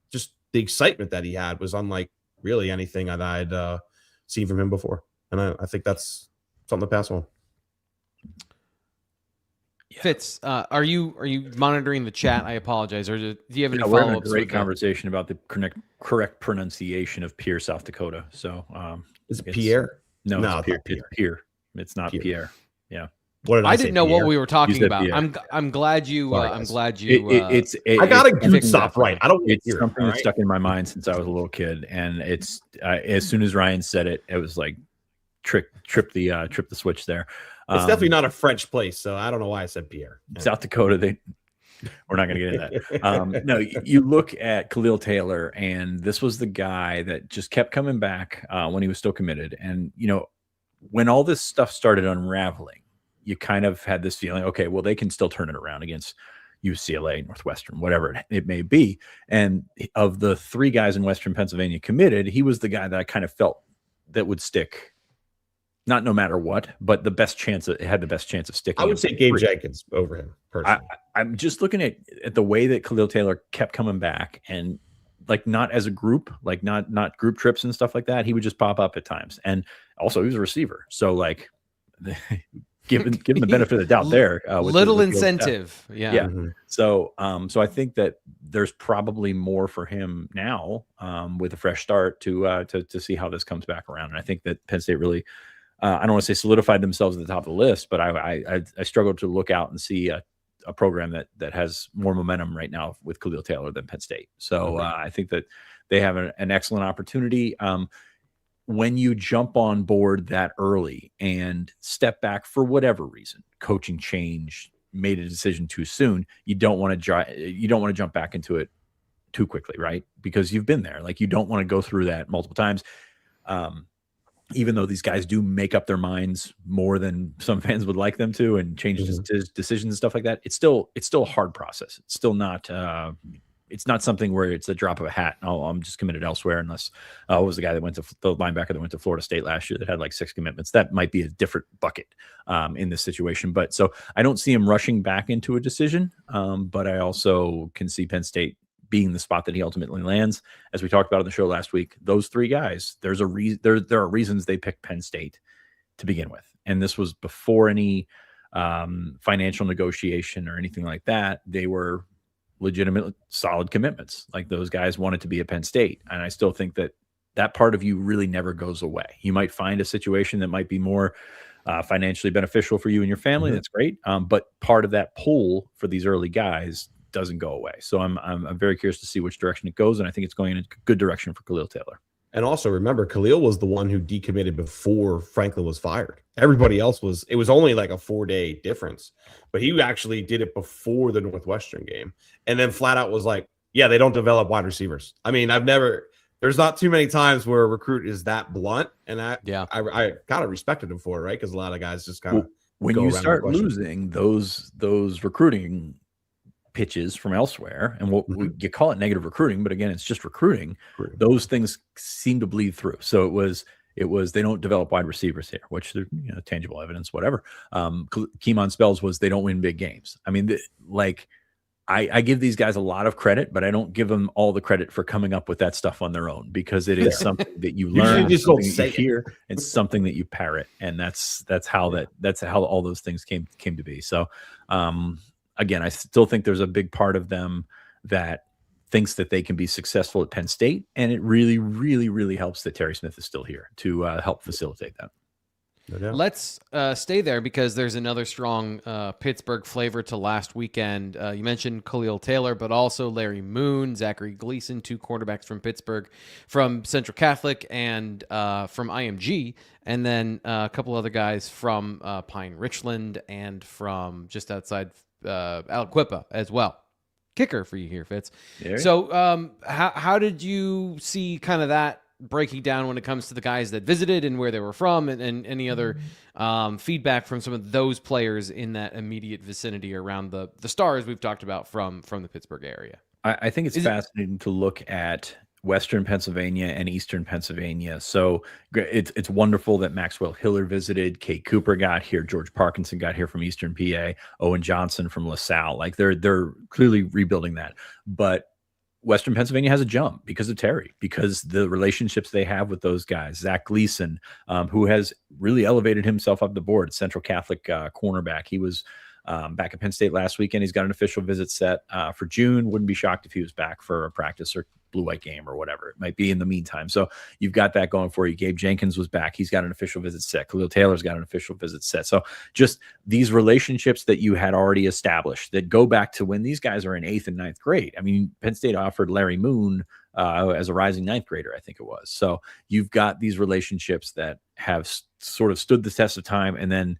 just the excitement that he had was unlike really anything that I'd seen from him before. And I think that's something to pass on. Yeah. Fitz, are you monitoring the chat? I apologize. Or do you have any follow-ups? We're having a great conversation about the correct pronunciation of Pierre, South Dakota. So is it Pierre? No, it's Pierre. It's Pierre. It's not Pierre. Yeah. What did I didn't know Pierre? what we were talking about. Pierre. I'm glad you. Sorry, I'm glad you. I got a stop right. I don't. It's something that's stuck in my mind since I was a little kid, and it's as soon as Ryan said it, it was like trip the switch there. It's definitely not a French place, so I don't know why I said Pierre. South Dakota, we're not going to get into that. No, you look at Khalil Taylor, and this was the guy that just kept coming back when he was still committed. And, when all this stuff started unraveling, you kind of had this feeling, okay, well, they can still turn it around against UCLA, Northwestern, whatever it may be. And of the three guys in Western Pennsylvania committed, he was the guy that I kind of felt that would stick. Not no matter what, but the best chance, it had the best chance of sticking. I would say Gabe Jenkins over him personally. I'm just looking at the way that Khalil Taylor kept coming back, and like not as a group, like not group trips and stuff like that. He would just pop up at times, and also he was a receiver, so like give him the benefit of the doubt there. Little incentive, yeah. Mm-hmm. So I think that there's probably more for him now with a fresh start to see how this comes back around, and I think that Penn State really. I don't want to say solidified themselves at the top of the list, but I struggled to look out and see a program that has more momentum right now with Khalil Taylor than Penn State. So I think that they have an excellent opportunity. When you jump on board that early and step back for whatever reason, coaching change, made a decision too soon, you don't want to jump back into it too quickly, right? Because you've been there. Like, you don't want to go through that multiple times. Even though these guys do make up their minds more than some fans would like them to, and change decisions and stuff like that, it's still a hard process. It's still not it's not something where it's a drop of a hat. Oh, I'm just committed elsewhere. Unless what was the guy that went to the linebacker that went to Florida State last year that had like 6 commitments? That might be a different bucket in this situation. But so I don't see him rushing back into a decision. But I also can see Penn State being the spot that he ultimately lands. As we talked about on the show last week, those three guys, there's a reason. There are reasons they picked Penn State to begin with, and this was before any financial negotiation or anything like that. They were legitimate, solid commitments. Like those guys wanted to be at Penn State. And I still think that that part of you really never goes away. You might find a situation that might be more financially beneficial for you and your family. That's great. But part of that pool for these early guys doesn't go away. So I'm very curious to see which direction it goes. And I think it's going in a good direction for Khalil Taylor. And also remember, Khalil was the one who decommitted before Franklin was fired. Everybody else it was only like a 4-day difference, but he actually did it before the Northwestern game. And then flat out was like, yeah, they don't develop wide receivers. I mean, there's not too many times where a recruit is that blunt. And I kind of respected him for it, right? Because a lot of guys just kind of when you start losing those recruiting pitches from elsewhere, and you call it negative recruiting, but again, it's just recruiting. Those things seem to bleed through. So it was they don't develop wide receivers here, which they're tangible evidence, whatever. Keemon Spells was they don't win big games. I mean, I give these guys a lot of credit, but I don't give them all the credit for coming up with that stuff on their own, because it is something that you learn, something that you hear, and something that you parrot, and that's how all those things came to be. So again, I still think there's a big part of them that thinks that they can be successful at Penn State, and it really, really, really helps that Terry Smith is still here to help facilitate that. No doubt. Let's stay there, because there's another strong Pittsburgh flavor to last weekend. You mentioned Khalil Taylor, but also Larry Moon, Zachary Gleason, 2 quarterbacks from Pittsburgh, from Central Catholic and from IMG, and then a couple other guys from Pine Richland and from just outside Aliquippa as well. Kicker for you here, Fitz. So how did you see kind of that breaking down when it comes to the guys that visited and where they were from, and any other feedback from some of those players in that immediate vicinity around the stars we've talked about from the Pittsburgh area? I think it's fascinating to look at Western Pennsylvania and Eastern Pennsylvania. So it's wonderful that Maxwell Hiller visited. Kate Cooper got here. George Parkinson got here from Eastern PA. Owen Johnson from LaSalle. Like they're clearly rebuilding that. But Western Pennsylvania has a jump because of Terry, because the relationships they have with those guys. Zach Gleason, who has really elevated himself up the board, Central Catholic cornerback. He was back at Penn State last weekend. He's got an official visit set for June. Wouldn't be shocked if he was back for a practice or blue-white game or whatever it might be in the meantime. So you've got that going for you. Gabe Jenkins was back. He's got an official visit set. Khalil Taylor's got an official visit set. So just these relationships that you had already established that go back to when these guys are in 8th and 9th grade. I mean, Penn State offered Larry Moon as a rising 9th grader, I think it was. So you've got these relationships that have sort of stood the test of time, and then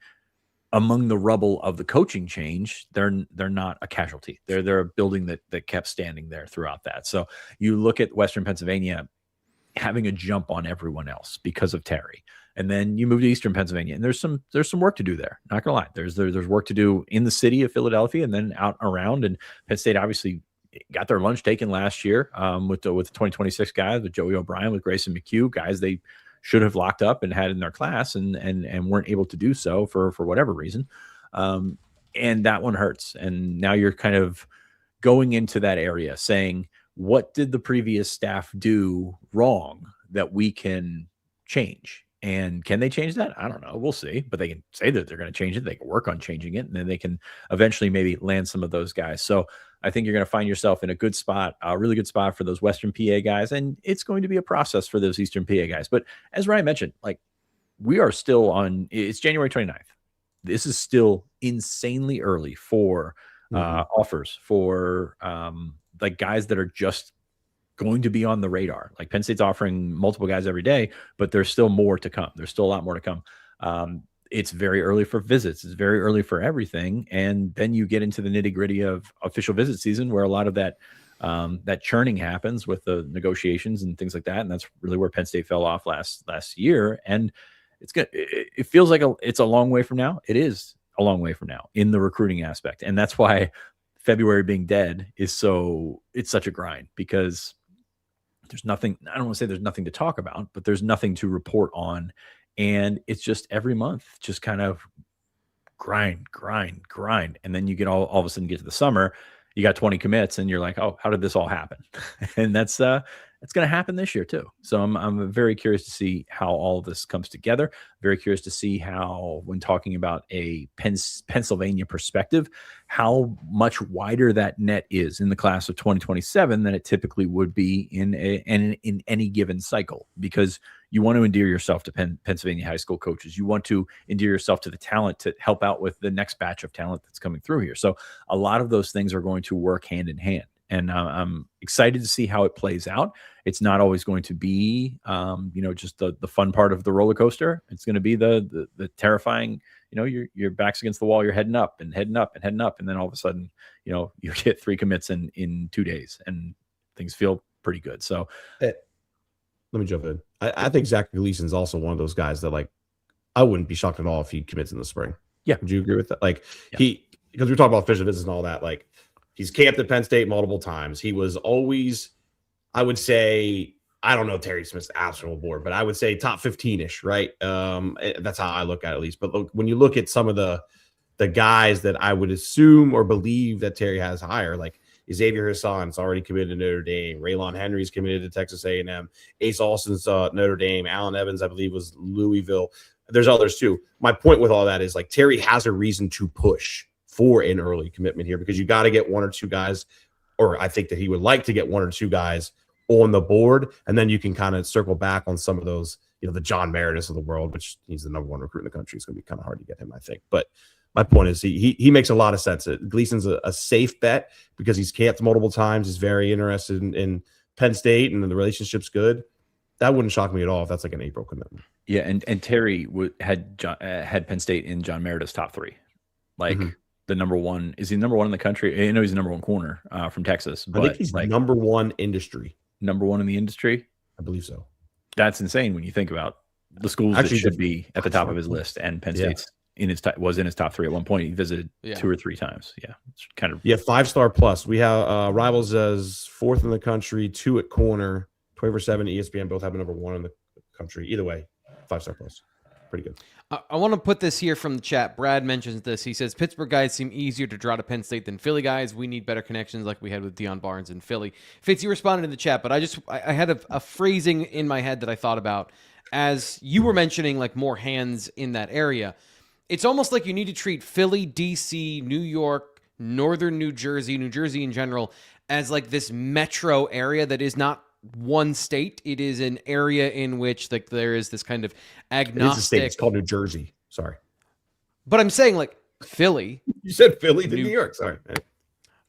among the rubble of the coaching change, they're not a casualty. They're a building that kept standing there throughout that. So you look at Western Pennsylvania having a jump on everyone else because of Terry, and then you move to Eastern Pennsylvania, and there's some work to do there. Not gonna lie, there's work to do in the city of Philadelphia and then out around. And Penn State obviously got their lunch taken last year with the 2026 guys, with Joey O'Brien, with Grayson McHugh, guys they should have locked up and had in their class and weren't able to do so for whatever reason. And that one hurts. And now you're kind of going into that area saying, what did the previous staff do wrong that we can change? And can they change that? I don't know. We'll see. But they can say that they're going to change it. They can work on changing it. And then they can eventually maybe land some of those guys. So I think you're going to find yourself in a good spot, a really good spot for those Western PA guys. And it's going to be a process for those Eastern PA guys. But as Ryan mentioned, like we are still on, it's January 29th. This is still insanely early for offers for like guys that are just going to be on the radar. Like Penn State's offering multiple guys every day, but there's still more to come. There's still a lot more to come. It's very early for visits. It's very early for everything. And then you get into the nitty gritty of official visit season, where a lot of that churning happens with the negotiations and things like that. And that's really where Penn State fell off last year. And it feels like it's a long way from now. It is a long way from now in the recruiting aspect. And that's why February being dead it's such a grind, because there's nothing, I don't want to say there's nothing to talk about, but there's nothing to report on. And it's just every month, just kind of grind. And then you get all of a sudden get to the summer, you got 20 commits and you're like, oh, how did this all happen? And that's It's going to happen this year too. So I'm very curious to see how all of this comes together. Very curious to see how, when talking about a Pennsylvania perspective, how much wider that net is in the class of 2027 than it typically would be in any given cycle, because you want to endear yourself to Pennsylvania high school coaches. You want to endear yourself to the talent to help out with the next batch of talent that's coming through here. So a lot of those things are going to work hand in hand. And I'm excited to see how it plays out. It's not always going to be, just the fun part of the roller coaster. It's going to be the terrifying, your back's against the wall, you're heading up and heading up and heading up. And then all of a sudden, you get 3 commits in 2 days and things feel pretty good. So let me jump in. I think Zach Gleason's also one of those guys that, I wouldn't be shocked at all if he commits in the spring. Yeah. Would you agree with that? Because we talk about official visits and all that, he's camped at Penn State multiple times. He was always, I would say, I don't know Terry Smith's absolute board, but I would say top 15-ish, right? That's how I look at least. But look, when you look at some of the guys that I would assume or believe that Terry has higher, like Xavier Hassan's already committed to Notre Dame. Raylon Henry's committed to Texas A&M. Ace Austin's Notre Dame. Allen Evans, I believe, was Louisville. There's others too. My point with all that is Terry has a reason to push for an early commitment here, because you got to get 1 or 2 guys, or I think that he would like to get 1 or 2 guys on the board, and then you can kind of circle back on some of those, the John Meredith of the world, which he's the #1 recruit in the country. It's going to be kind of hard to get him, I think. But my point is he makes a lot of sense. Gleason's a safe bet because he's camped multiple times. He's very interested in Penn State, and the relationship's good. That wouldn't shock me at all if that's an April commitment. Yeah, and Terry had Penn State in John Meredith's top 3. The #1, is he #1 in the country? I know he's the #1 corner from Texas. But I think he's #1 industry. #1 in the industry? I believe so. That's insane when you think about the schools that should be at the top of his list. And Penn State's was in his top 3 at one point. He visited 2 or 3 times. Yeah, it's kind of 5-star plus. We have Rivals as 4th in the country, 2 at corner. 24/7, ESPN both have a #1 in the country. Either way, 5-star plus. Pretty good. I want to put this here from the chat. Brad mentions this. He says, Pittsburgh guys seem easier to draw to Penn State than Philly guys. We need better connections like we had with Deion Barnes in Philly. Fitz, you responded in the chat, but I had a phrasing in my head that I thought about as you were mentioning more hands in that area. It's almost like you need to treat Philly, D.C., New York, northern New Jersey in general as this metro area that is not one state. It is an area in which there is this kind of agnostic. It's a state. It's called New Jersey. Sorry, but I'm saying Philly. You said Philly to New York. Sorry,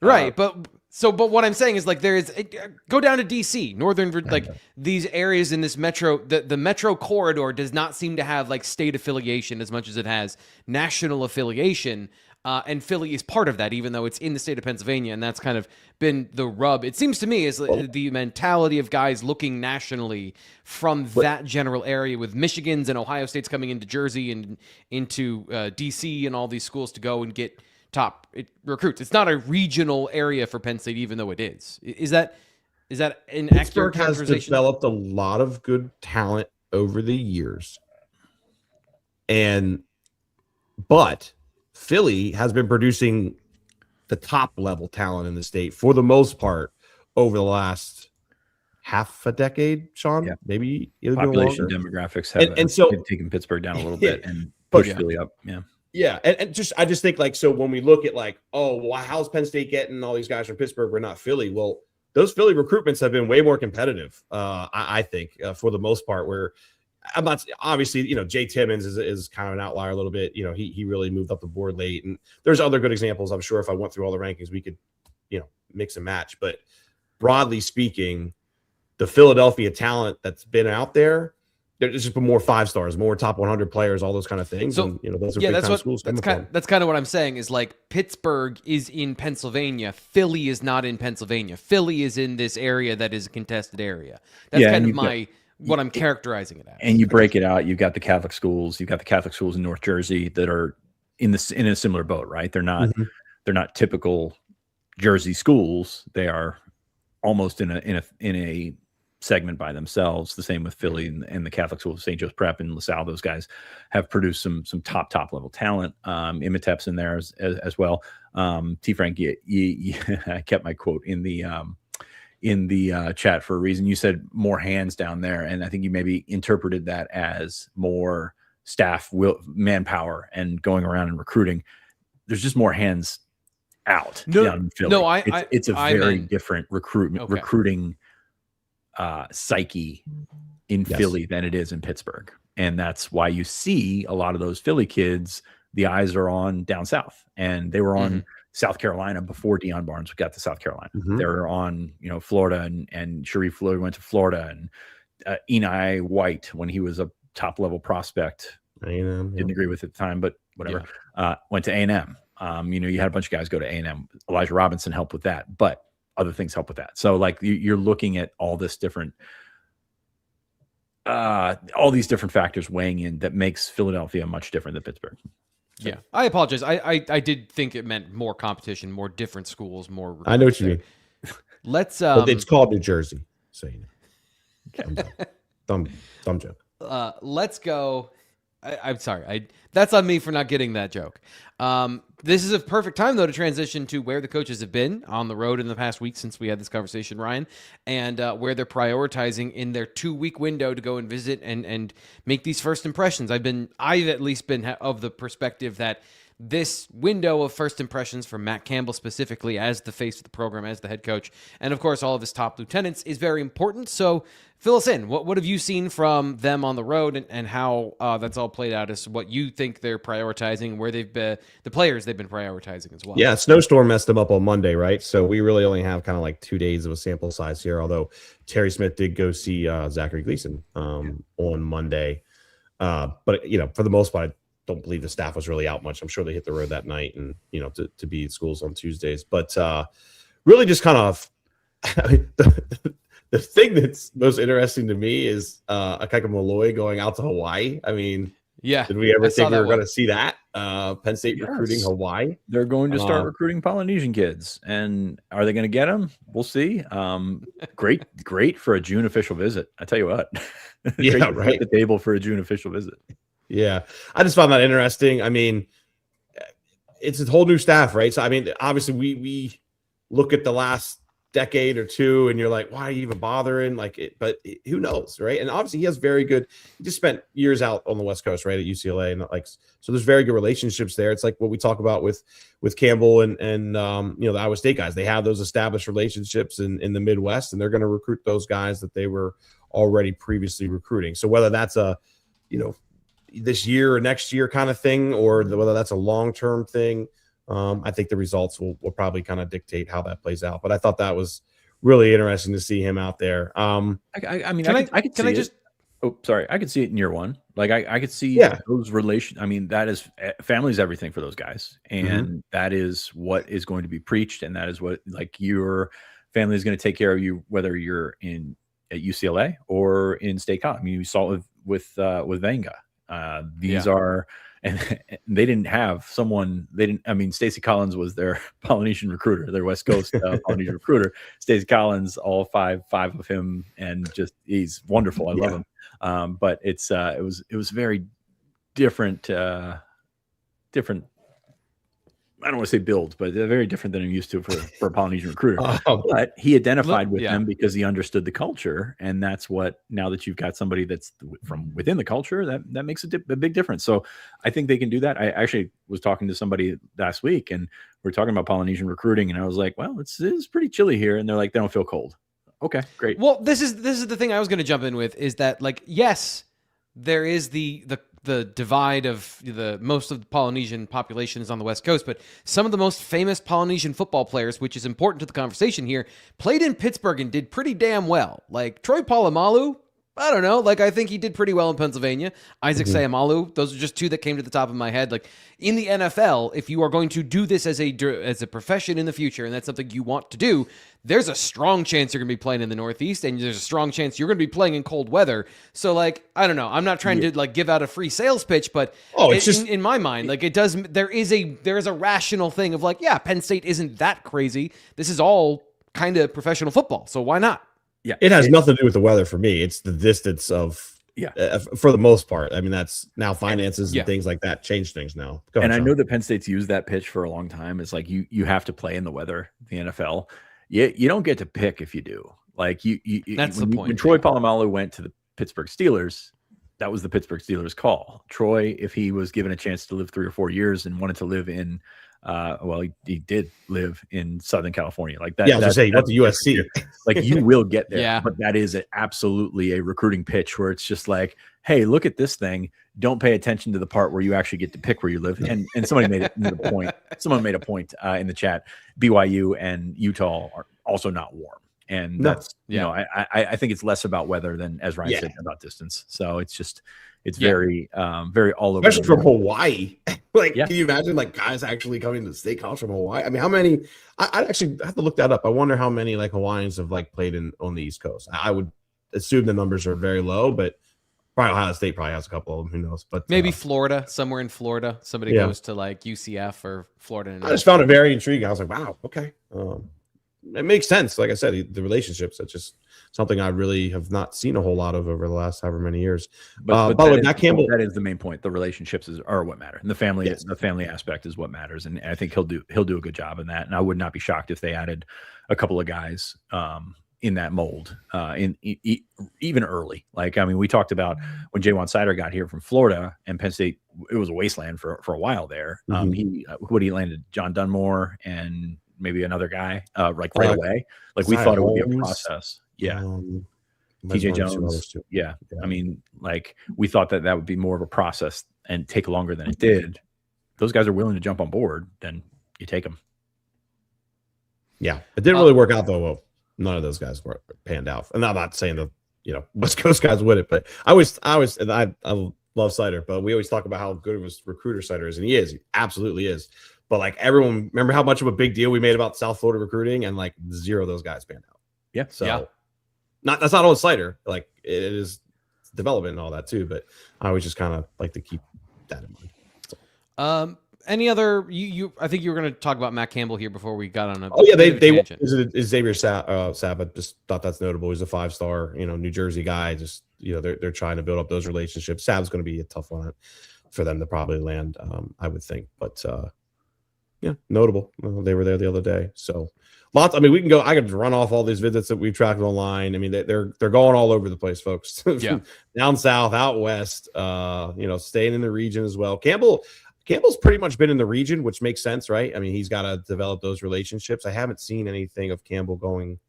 right? But what I'm saying is there is go down to DC, northern these areas in this metro. The metro corridor does not seem to have state affiliation as much as it has national affiliation. And Philly is part of that, even though it's in the state of Pennsylvania, and that's kind of been the rub. It seems to me is the mentality of guys looking nationally from that general area, with Michigan's and Ohio State's coming into Jersey and into D.C. and all these schools to go and get top recruits. It's not a regional area for Penn State, even though it is. Is that an accurate characterization? Pittsburgh has developed a lot of good talent over the years, but Philly has been producing the top level talent in the state for the most part over the last half a decade, Sean. Maybe population demographics have taken Pittsburgh down a little bit and pushed Philly up. Yeah. And I just think so when we look at how's Penn State getting all these guys from Pittsburgh? We're not Philly. Well, those Philly recruitments have been way more competitive. I think for the most part, where I'm not obviously, Jay Timmons is kind of an outlier a little bit. He really moved up the board late, and there's other good examples. I'm sure if I went through all the rankings, we could, mix and match. But broadly speaking, the Philadelphia talent that's been out there, there's just been more 5-stars, more top 100 players, all those kind of things. So, and, those are big kind of schools. That's kind of what I'm saying is Pittsburgh is in Pennsylvania. Philly is not in Pennsylvania. Philly is in this area that is a contested area. That's kind of what I'm characterizing it as. And you break it out. You've got the Catholic schools. You've got the Catholic schools in North Jersey that are in a similar boat, right? They're not typical Jersey schools. They are almost in a segment by themselves. The same with Philly and the Catholic schools, St. Joe's Prep and LaSalle. Those guys have produced some top level talent. Imatep's in there as well. T. Frank, I kept my quote in the in the chat for a reason. You said more hands down there, and I think you maybe interpreted that as more staff manpower and going around and recruiting. There's just more hands out down in Philly. No, it's a very different recruiting psyche in Philly than it is in Pittsburgh. And that's why you see a lot of those Philly kids, the eyes are on down south. And they were on South Carolina before Deion Barnes got to South Carolina. They were on, Florida, and Sharif Floyd went to Florida, and Eni White, when he was a top level prospect, didn't agree with it at the time, but whatever, went to A&M. You had a bunch of guys go to A&M. Elijah Robinson helped with that, but other things help with that. So like you're looking at all these different factors weighing in that makes Philadelphia much different than Pittsburgh. So. Yeah, I apologize. I did think it meant more competition, more different schools, more. I know what you mean. Let's. It's called New Jersey. So dumb joke. Let's go. I'm sorry. That's on me for not getting that joke. This is a perfect time, though, to transition to where the coaches have been on the road in the past week since we had this conversation, Ryan, and where they're prioritizing in their 2-week window to go and visit and make these first impressions. I've at least been of the perspective that this window of first impressions for Matt Campbell specifically as the face of the program, as the head coach, and of course all of his top lieutenants is very important. So fill us in. What have you seen from them on the road and how that's all played out as what you think they're prioritizing, where they've been, the players they've been prioritizing as well? Yeah, snowstorm messed them up on Monday, right? So we really only have kind of like 2 days of a sample size here, although Terry Smith did go see Zachary Gleason on Monday. But, for the most part, don't believe the staff was really out much. I'm sure they hit the road that night and, to be at schools on Tuesdays. But really just kind of the thing that's most interesting to me is Akika Malloy going out to Hawaii. I mean, did we ever think we were going to see that? Penn State recruiting Hawaii. They're going to start recruiting Polynesian kids. And are they going to get them? We'll see. Great for a June official visit. I tell you what. Yeah, right. At the table for a June official visit. Yeah, I just found that interesting. I mean, it's a whole new staff, right? So, I mean, obviously we look at the last decade or two and you're like, why are you even bothering? But who knows, right? And obviously he just spent years out on the West Coast, right, at UCLA. And so there's very good relationships there. It's like what we talk about with Campbell and the Iowa State guys. They have those established relationships in the Midwest, and they're going to recruit those guys that they were already previously recruiting. So whether that's this year or next year kind of thing, or whether that's a long-term thing, I think the results will probably kind of dictate how that plays out. But I thought that was really interesting to see him out there. I could see it in year one. Like I could see those relations. I mean, that is family's everything for those guys. And that is what is going to be preached. And that is what, your family is going to take care of you, whether you're at UCLA or in State College. I mean, you saw it with Venga. These are, and they didn't have someone, Stacey Collins was their Polynesian recruiter, their West Coast Polynesian recruiter. Stacey Collins, all five of him, and just, he's wonderful. I love him. But it was very different, I don't want to say builds, but they're very different than I'm used to for a Polynesian recruiter. But he identified with them because he understood the culture. And that's what, now that you've got somebody that's from within the culture, that makes a big difference. So I think they can do that. I actually was talking to somebody last week and we're talking about Polynesian recruiting. And I was like, well, it's pretty chilly here. And they're like, they don't feel cold. Okay, great. Well, this is the thing I was going to jump in with, is that, yes, there is the divide of most of the Polynesian population is on the West Coast, but some of the most famous Polynesian football players, which is important to the conversation here, played in Pittsburgh and did pretty damn well. Like Troy Polamalu, I don't know. I think he did pretty well in Pennsylvania. Isaac Sayamalu, those are just two that came to the top of my head. In the NFL, if you are going to do this as a profession in the future, and that's something you want to do, there's a strong chance you're going to be playing in the Northeast, and there's a strong chance you're going to be playing in cold weather. So, I don't know. I'm not trying to give out a free sales pitch, but in my mind, there is a rational thing of Penn State isn't that crazy. This is all kind of professional football, so why not? Yeah, it has nothing to do with the weather for me. It's the distance of, for the most part. I mean, that's now finances and things like that change things now. I know that Penn State's used that pitch for a long time. It's you have to play in the weather, the NFL. You don't get to pick if you do. Like That's the point. When Troy Polamalu went to the Pittsburgh Steelers, that was the Pittsburgh Steelers' call. Troy, if he was given a chance to live 3 or 4 years and wanted to live in, he did live in Southern California. Like that. Yeah, I was gonna say he went to USC. Like you will get there. Yeah. But that is absolutely a recruiting pitch where it's just like, hey, look at this thing. Don't pay attention to the part where you actually get to pick where you live. And somebody made a point. Someone made a point in the chat. BYU and Utah are also not warm. And that's, I think it's less about weather than, as Ryan said, about distance. So it's very, very all over. Especially from Hawaii. Can you imagine like guys actually coming to the state college from Hawaii? I mean, how many, I actually have to look that up. I wonder how many like Hawaiians have like played on the East Coast. I would assume the numbers are very low, but probably Ohio State probably has a couple of them. Who knows? But maybe Florida, somewhere in Florida, somebody goes to like UCF or Florida. I just found it very intriguing. I was like, wow, okay. It makes sense. Like I said, the relationships, that's just something I really have not seen a whole lot of over the last however many years. But by the way, Matt Campbell, that is the main point. The relationships are what matter. And the family aspect is what matters. And I think he'll do a good job in that. And I would not be shocked if they added a couple of guys in that mold even early. Like, I mean, we talked about when Jaywan Sider got here from Florida and Penn State, it was a wasteland for a while there. He landed John Dunmore and maybe another guy right away. Like we thought it would be a process. Yeah. TJ Jones. Yeah. I mean, like we thought that would be more of a process and take longer than it did. Those guys are willing to jump on board, then you take them. Yeah. It didn't really work out though. Well, none of those guys were panned out. And I'm not saying the, West Coast guys wouldn't, but I love Sider, but we always talk about how good of a recruiter Sider is. And he absolutely is. But like everyone, remember how much of a big deal we made about South Florida recruiting, and like 0 of those guys panned out. Yeah. So that's not all Sider. Like it is development and all that too. But I always just kind of like to keep that in mind. So. Any other? I think you were going to talk about Matt Campbell here before we got on. They visited Xavier Sab. I just thought that's notable. He's a 5-star, New Jersey guy. Just they're trying to build up those relationships. Sab's going to be a tough one for them to probably land. I would think, but. Yeah, notable. They were there the other day. So lots. I mean, we can go. I could run off all these visits that we've tracked online. I mean, they're going all over the place, folks. Yeah, down south, out west. Staying in the region as well. Campbell's pretty much been in the region, which makes sense, right? I mean, he's got to develop those relationships. I haven't seen anything of Campbell going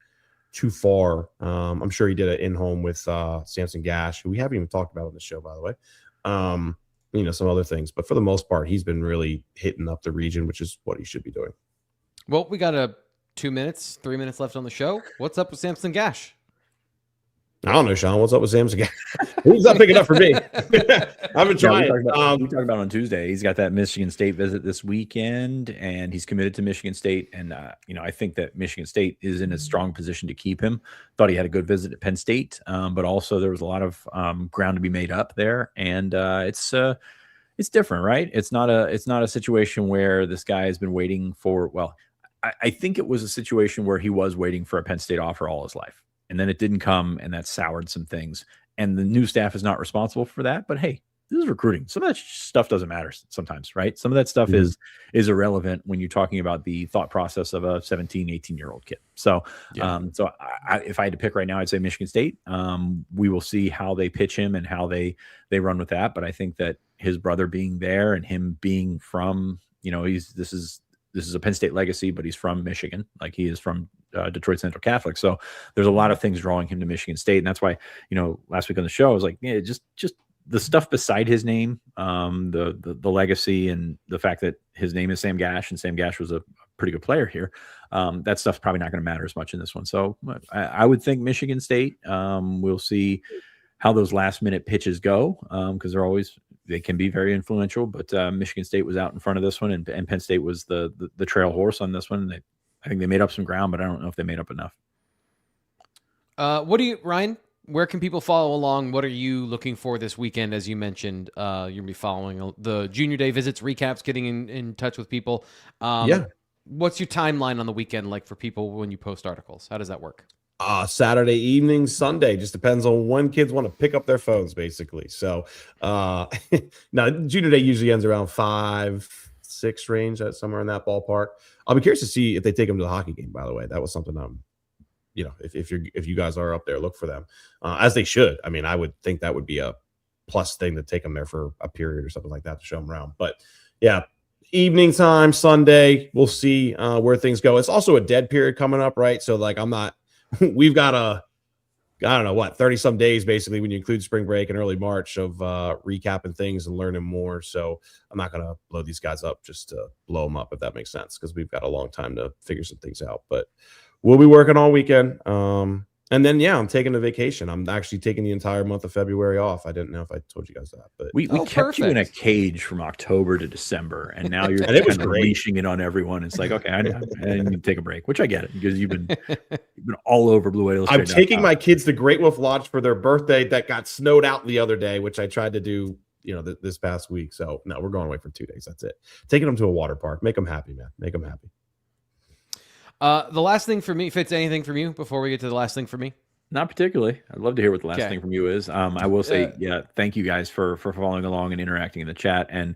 too far. I'm sure he did an in-home with Samson Gash, who we haven't even talked about on the show, by the way. Some other things, but for the most part, he's been really hitting up the region, which is what he should be doing. Well, we got 3 minutes left on the show. What's up with Samson Gash? I don't know, Sean. What's up with Samson Gash? He's not picking up for me. I've been trying. We talked about on Tuesday. He's got that Michigan State visit this weekend, and he's committed to Michigan State. And I think that Michigan State is in a strong position to keep him. Thought he had a good visit at Penn State, but also there was a lot of ground to be made up there, and it's different, right? It's not a situation where this guy has been waiting for. Well, I think it was a situation where he was waiting for a Penn State offer all his life. And then it didn't come, and that soured some things. And the new staff is not responsible for that. But hey, this is recruiting. Some of that stuff doesn't matter sometimes, right? Some of that stuff is irrelevant when you're talking about the thought process of a 17, 18-year-old kid. So, if I had to pick right now, I'd say Michigan State. We will see how they pitch him and how they run with that. But I think that his brother being there and him being from, this is a Penn State legacy, but he's from Michigan. Like he is from Detroit Central Catholic. So there's a lot of things drawing him to Michigan State. And that's why, last week on the show, I was like, yeah, just the stuff beside his name, the legacy and the fact that his name is Sam Gash and Sam Gash was a pretty good player here. That stuff's probably not going to matter as much in this one. So I would think Michigan State, we'll see how those last minute pitches go. Cause they can be very influential, but Michigan State was out in front of this one and Penn State was the trail horse on this one. I think they made up some ground, but I don't know if they made up enough. Ryan, where can people follow along? What are you looking for this weekend? As you mentioned, you're going to be following the junior day visits, recaps, getting in touch with people. What's your timeline on the weekend like for people when you post articles? How does that work? Saturday evening, Sunday, just depends on when kids want to pick up their phones, basically. So, now junior day usually ends around 5, 6 range, at somewhere in that ballpark. I'll be curious to see if they take him to the hockey game, by the way. That was something if you guys are up there, look for them, as they should. I mean, I would think that would be a plus thing to take them there for a period or something like that to show them around. But yeah, evening time, Sunday, we'll see where things go. It's also a dead period coming up, right? So like we've got I don't know what, 30 some days basically when you include spring break and early March of recapping things and learning more. So I'm not going to blow these guys up just to blow them up, if that makes sense, because we've got a long time to figure some things out. But we'll be working all weekend. And then, yeah, I'm taking a vacation. I'm actually taking the entire month of February off. I didn't know if I told you guys that, but we kept you in a cage from October to December, and now you're and kind of leashing it on everyone. It's like, okay, I need to take a break, which I get it, because you've been all over Blue White Illustrated. I'm taking my kids to Great Wolf Lodge for their birthday that got snowed out the other day, which I tried to do, this past week. So no, we're going away for 2 days. That's it. Taking them to a water park. Make them happy, man. Make them happy. The last thing for me, Fitz, anything from you before we get to the last thing for me? Not particularly. I'd love to hear what the last thing from you is. I will say, thank you guys for following along and interacting in the chat, and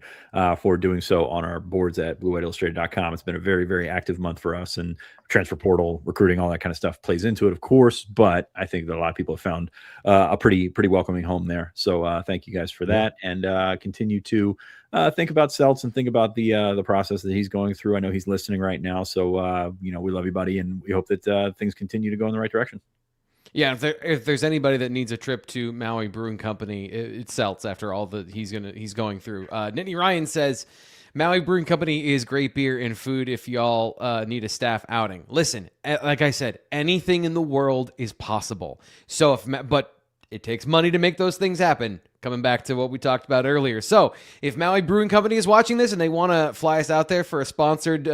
for doing so on our boards at BlueWhiteIllustrated.com. It's been a very, very active month for us, and transfer portal, recruiting, all that kind of stuff plays into it, of course. But I think that a lot of people have found a pretty welcoming home there. So thank you guys for that, and continue to think about Seltz and think about the process that he's going through. I know he's listening right now, so we love you, buddy, and we hope that things continue to go in the right direction. Yeah, if there's anybody that needs a trip to Maui Brewing Company, it's Seltz after all that he's going through. Nittany Ryan says, Maui Brewing Company is great beer and food if y'all need a staff outing. Listen, like I said, anything in the world is possible. So but it takes money to make those things happen. Coming back to what we talked about earlier. So if Maui Brewing Company is watching this and they want to fly us out there for a sponsored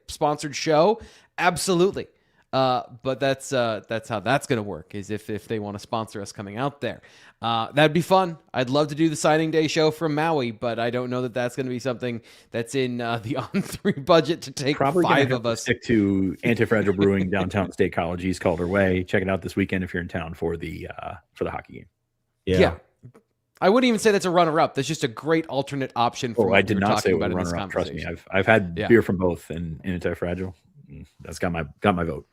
sponsored show, absolutely. But that's how that's going to work, is if they want to sponsor us coming out there. That'd be fun. I'd love to do the signing day show from Maui, but I don't know that that's going to be something that's in the On3 budget to take probably 5 of us. Stick to Anti-Fragile Brewing, downtown State College, East Calder Way. Check it out this weekend if you're in town for the hockey game. Yeah. I wouldn't even say that's a runner-up. That's just a great alternate option for what I did we're not say talking about in this runner-up. Trust me, conversation. I've had beer from both in Anti-Fragile. That's got my vote.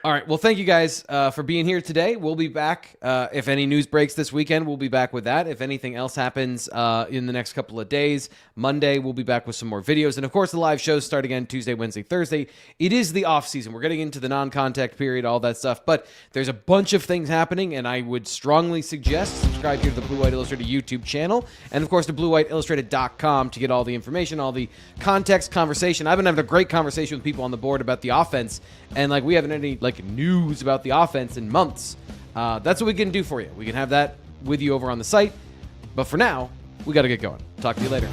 All right. Well, thank you guys for being here today. We'll be back. If any news breaks this weekend, we'll be back with that. If anything else happens in the next couple of days, Monday, we'll be back with some more videos. And, of course, the live shows start again Tuesday, Wednesday, Thursday. It is the off season. We're getting into the non-contact period, all that stuff. But there's a bunch of things happening, and I would strongly suggest subscribe here to the Blue White Illustrated YouTube channel. And, of course, to BlueWhiteIllustrated.com to get all the information, all the context, conversation. I've been having a great conversation with people on the board about the offense. And, we haven't had any, news about the offense in months. That's what we can do for you. We can have that with you over on the site. But for now, we got to get going. Talk to you later.